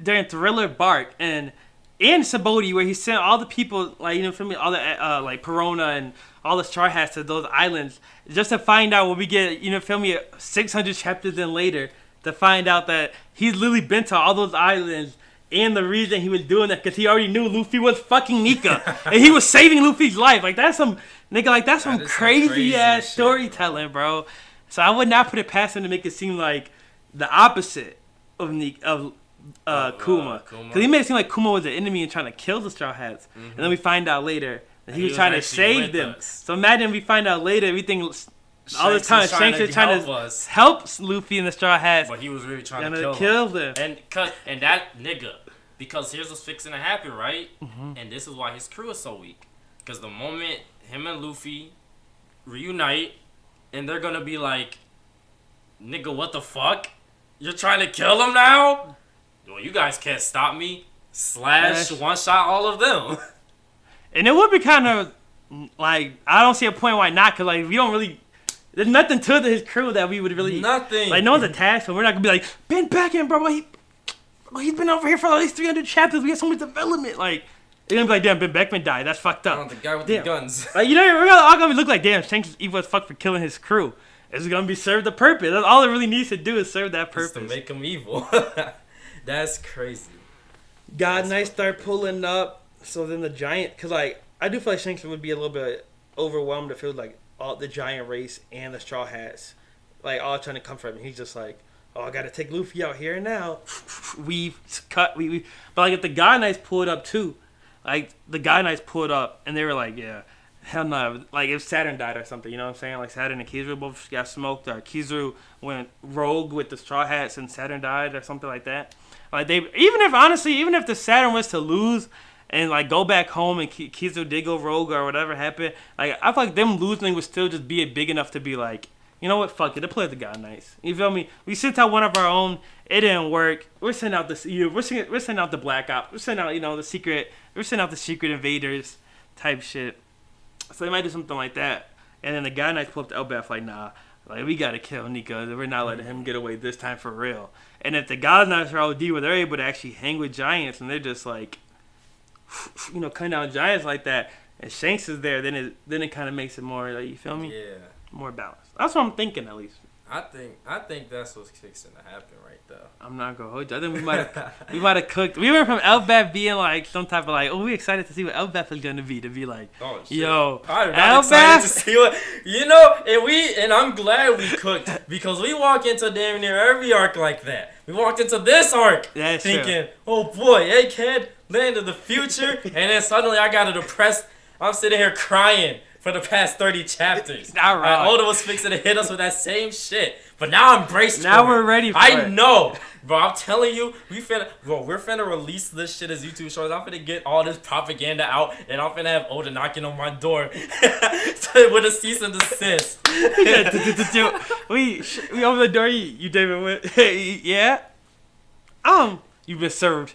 during Thriller Bark and Sabaody, where he sent all the people, like, you know, for me, all the, like, Perona and all the Straw Hats to those islands, just to find out when we get, you know, feel me, 600 chapters in later, to find out that he's literally been to all those islands, and the reason he was doing that, because he already knew Luffy was fucking Nika, and he was saving Luffy's life. Like, that's some, nigga, like, that's some crazy-ass storytelling, bro. So I would not put it past him to make it seem like the opposite of Kuma. Because he made it seem like Kuma was the enemy and trying to kill the Straw Hats. Mm-hmm. And then we find out later that he was trying to save them. So imagine we find out later everything, all this time Shanks is trying to help Luffy and the Straw Hats. But he was really trying to kill them. And that nigga, because here's what's fixing to happen, right? Mm-hmm. And this is why his crew is so weak. Because the moment him and Luffy reunite, and they're going to be like, nigga, what the fuck? You're trying to kill him now? Well, you guys can't stop me. Slash one shot all of them. And it would be kind of like, I don't see a point why not, because like we don't really, there's nothing to his crew that we would really, nothing. Like no one's attached, so we're not gonna be like, Ben Beckman, bro, he's been over here for at least 300 chapters. We got so much development. Like they're gonna be like, damn, Ben Beckman died. That's fucked up. The guy with the guns. Like, you know, we're all gonna look like, damn, Shanks is evil as fuck for killing his crew. It's gonna be served the purpose. That's all it really needs to do is serve that purpose. Just to make him evil. That's crazy. God Knight start pulling up. So then the giant, because like I do feel like Shanks would be a little bit overwhelmed if it was like all the giant race and the Straw Hats, like all trying to comfort him. He's just like, oh, I gotta take Luffy out here and now. We've cut, we. But like if the God Knights pulled up too, like the God Knights pulled up and they were like, yeah, hell no. Like if Saturn died or something, you know what I'm saying? Like Saturn and Kizaru both got smoked, or Kizaru went rogue with the Straw Hats and Saturn died or something like that. Like they, even if the Saturn was to lose and like go back home and Kizaru did go rogue or whatever happened, like I feel like them losing would still just be big enough to be like, you know what, fuck it, they play the God Knights. You feel me? We sent out one of our own, it didn't work. We're sending out we're sending out the Black Ops. We're sending out we're sending out the secret invaders type shit. So they might do something like that. And then the God Knights pull up to Elbaf like, nah, like we gotta kill Nika. We're not letting him get away this time for real. And if the God Knights are OD where they're able to actually hang with giants and they're just like, you know, cutting down giants like that, and Shanks is there, then it kind of makes it more, like, you feel me? Yeah. More balanced. That's what I'm thinking, at least. I think that's what's fixing to happen right there. I'm not gonna hold you. I think we might have cooked. We went from Elbaf being like some type of like, oh, we excited to see what Elbaf is gonna be, to be like, Oh shit! yo, I'm excited to see what and I'm glad we cooked because we walk into damn near every arc like that. We walked into this arc That's thinking, oh boy, Egghead, land of the future, and then suddenly I got a depressed. I'm sitting here crying for the past 30 chapters. All right. Oda was fixing to hit us with that same shit. But now I'm braced Now for we're it. ready for I it. know. Bro, I'm telling you, we're finna release this shit as YouTube shorts. I'm finna get all this propaganda out, and I'm finna have Oda knocking on my door with a cease and desist. we open the door. You David went. Yeah. You've been served.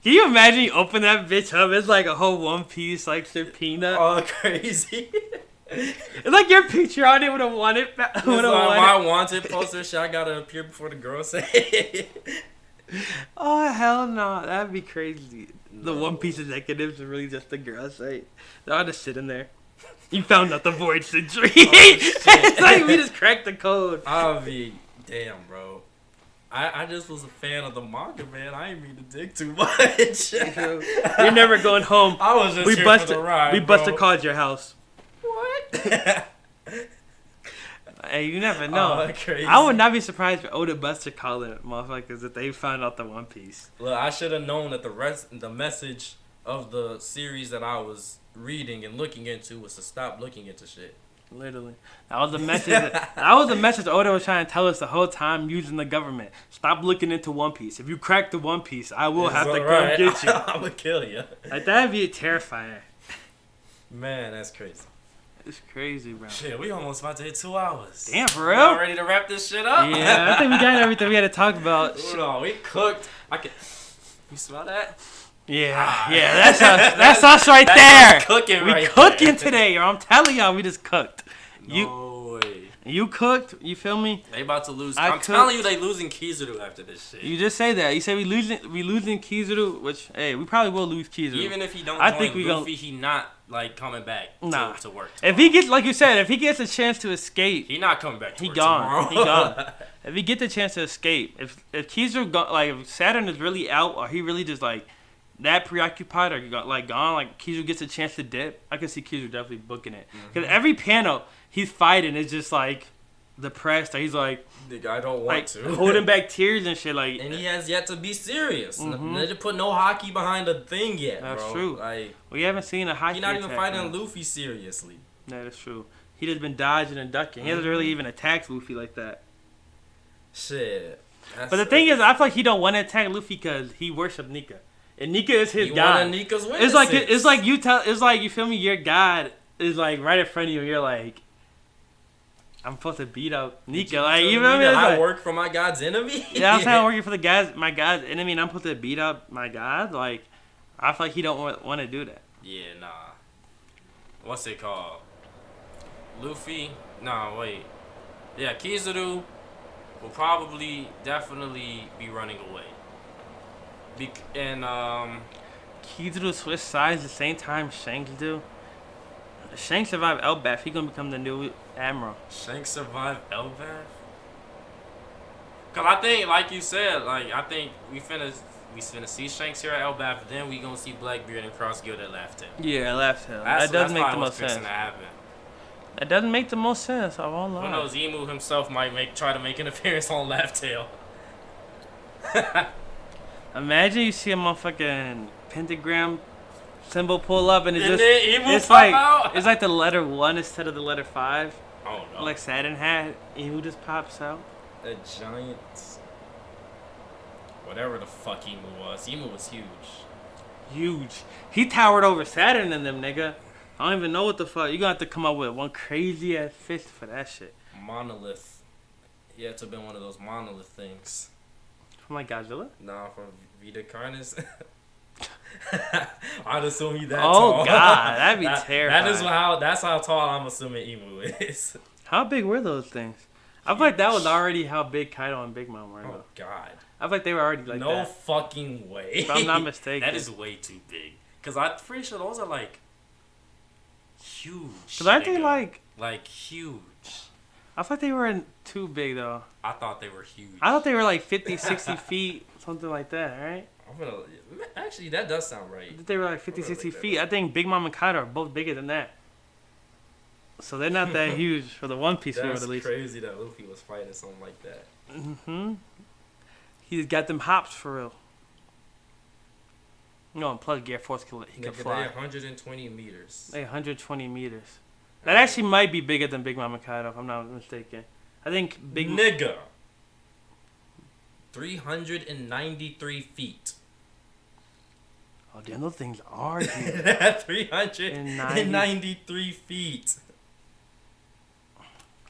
Can you imagine you open that bitch up? It's like a whole One Piece, like subpoena. All crazy. It's like your picture on it with a wanted. It's like my wanted poster shit. I gotta appear before the girls say. Oh hell no, that'd be crazy. The No. One Piece executives are really just the girls' site. They're all just sitting there. You found out the Void Century. It's like we just cracked the code. I'll be damn, bro. I just was a fan of the manga, man. I ain't mean to dig too much. You're never going home. I was just We here busted. for the ride, We busted bro. calls your house. What? Hey, you never know. Oh, crazy. I would not be surprised if Oda Buster calling motherfuckers if they found out the One Piece. Look, I should have known that the message of the series that I was reading and looking into was to stop looking into shit. Literally, that was the message. That was the message Oda was trying to tell us the whole time using the government. Stop looking into One Piece. If you crack the One Piece, I will have to come get you. I'm gonna kill you. Like that'd be terrifying. Man, that's crazy. It's crazy, bro. Shit, we almost about to hit 2 hours. Damn, for Y'all real? ready to wrap this shit up? Yeah, I think we got everything we had to talk about. Hold on, we cooked. You smell that? Yeah, yeah, that's us right there. That's us cooking We right cooking there. today, yo. I'm telling y'all, we just cooked. No way. You cooked. You feel me? They about to lose. I I'm telling you, they losing Kizaru after this shit. You just say that. You say we losing Kizaru, which hey, we probably will lose Kizaru. Even if he don't I join think we Luffy, he not like coming back Nah. to work. If he gets, like you said, if he gets a chance to escape, He not coming back to he work gone. tomorrow. He gone. If he get the chance to escape, if Kizaru if Saturn is really out or he really just like that preoccupied or gone, like Kizaru gets a chance to dip, I can see Kizaru definitely booking it. Because every panel he's fighting is just like depressed or he's like Nigga, I don't want to. holding back tears and shit. Like And he has yet to be serious. Mhm. They didn't put no hockey behind the thing yet, That's bro. true. Like we haven't seen a hockey. he not even attack fighting now. Luffy seriously. That is true. He just been dodging and ducking. He hasn't really even attacked Luffy like that. Shit. That's But the thing is, I feel like he don't want to attack Luffy because he worships Nika, and Nika is his he god. one of Nika's It's like witnesses. you feel me. Your god is like right in front of you. And you're like, I'm supposed to beat up Nika. Like you feel me? It's I like, work for my god's enemy. yeah, I'm saying I'm working for my god's enemy, and I'm supposed to beat up my god. Like I feel like he don't want to do that. Yeah, nah. What's it called? Luffy? Nah, wait. Yeah, Kizaru will probably definitely be running away. Kizaru switch sides the same time Shanks do. Shanks survived Elbaf. He gonna become the new admiral. Shanks survived Elbaf? Cause I think, like you said, I think we finna see Shanks here at Elbaf, then we gonna see Blackbeard and Cross Guild at Laugh Tale. Yeah, left him. That's That does make the probably most what's fixing sense. to happen. That doesn't make the most sense. I won't lie. Who knows? Emu himself might try to make an appearance on Laugh Tale. Imagine you see a motherfucking pentagram symbol pull up and And then Emu it's pop like out? it's like the letter 1 instead of the letter 5. Oh no! Like Saturn had. Emu just pops out. A giant, whatever the fuck Emu was. Emu was huge. Huge. He towered over Saturn and them, nigga. I don't even know what the fuck. You gonna have to come up with one crazy ass fist for that shit. Monolith. He had to have been one of those monolith things. From like Godzilla? Nah, from Vita Carnis. I'd assume he that Oh, tall. God, that'd be terrifying. That's how tall I'm assuming Emu is. How big were those things? I feel like that was already how big Kaido and Big Mom were. Oh Though. God. I feel like they were already like no that. fucking way. If I'm not mistaken. That is way too big. Cause I'm pretty sure those are like huge. Cause aren't they nigga. like like huge? I thought they were too big though. I thought they were huge. I thought they were like 50, 60 feet, something like that, right? Actually, that does sound I right. think they were like 50, I'm gonna 60 look that feet. I think Big Mom and Kaido are both bigger than that. So they're not that huge for the One Piece world, That's at least. crazy that Luffy was fighting something like that. He's got them hops for real. No, and plus Gear Force he can Nigga, fly. they 120 meters. They 120 meters. That actually might be bigger than Big Mom and Kaido, if I'm not mistaken. I think Big Nigga. 393 feet. Oh, damn, those things are huge. 393 feet.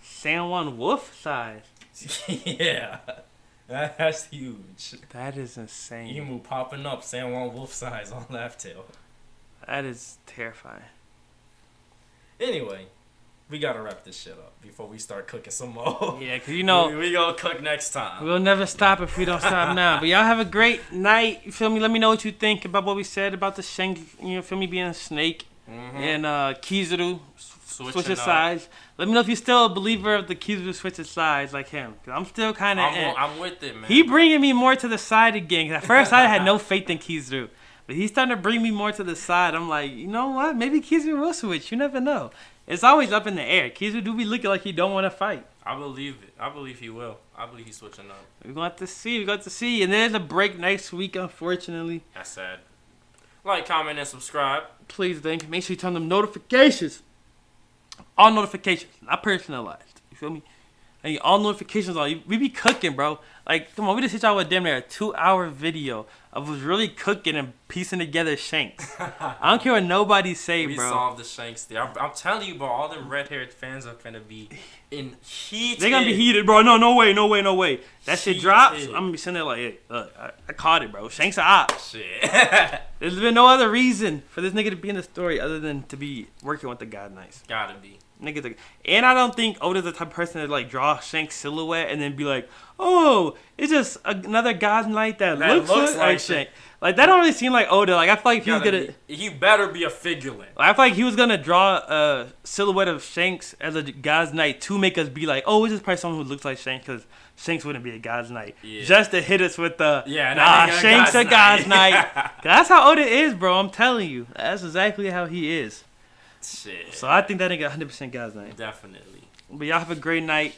San Juan Wolf size. Yeah. That's huge. That is insane. Emu popping up, San Juan Wolf size on Laugh Tale. That is terrifying. Anyway, we gotta wrap this shit up before we start cooking some more. Yeah, because you know, we gonna cook next time. we'll never stop if we don't stop now. But y'all have a great night. You feel me? Let me know what you think about what we said about the Shanks, you know, feel me, being a snake. And Kizaru switches up. sides. Let me know if you're still a believer of the Kizaru switches sides like him. Cause I'm still kind of. I'm with it, man. He bringing me more to the side again. Cause at first I had no faith in Kizaru, but he's starting to bring me more to the side. I'm like, you know what? Maybe Kizaru will switch. You never know. It's always up in the air. Kizaru do be looking like he don't want to fight. I believe it. I believe he will. I believe he's switching up. We're going to have to see. We got to see. And there's a break next week, unfortunately. That's sad. Like, comment, and subscribe. Please, think. Make sure you turn them notifications. All notifications. Not personalized. You feel me? And all notifications on. We be cooking, bro. Like, come on. We just hit y'all with damn near a 2-hour video of us really cooking and piecing together Shanks. I don't care what nobody say, We bro. solved the Shanks there. I'm telling you, bro, all them red-haired fans are finna be in heat. They're gonna be heated, bro. No way. That shit drops. Heated. I'm gonna be sitting there like, hey, I caught it, bro. Shanks are op. Shit. There's been no other reason for this nigga to be in the story other than to be working with the God Knights. Gotta be. And I don't think Oda's the type of person to like draw Shank's silhouette and then be like, oh, it's just another God Knight that looks like Shank. Like that don't really seem like Oda. Like I feel like if he was gonna, he better be a figurine. I feel like he was gonna draw a silhouette of Shanks as a God's Knight to make us be like, oh, it's just probably someone who looks like Shanks because Shanks wouldn't be a God's Knight. Yeah. Just to hit us with the, that nigga Shanks a God's Knight. 'Cause Knight. that's how Oda is, bro. I'm telling you. That's exactly how he is. Shit. So I think that nigga 100% God's Knight. Definitely. But y'all have a great night.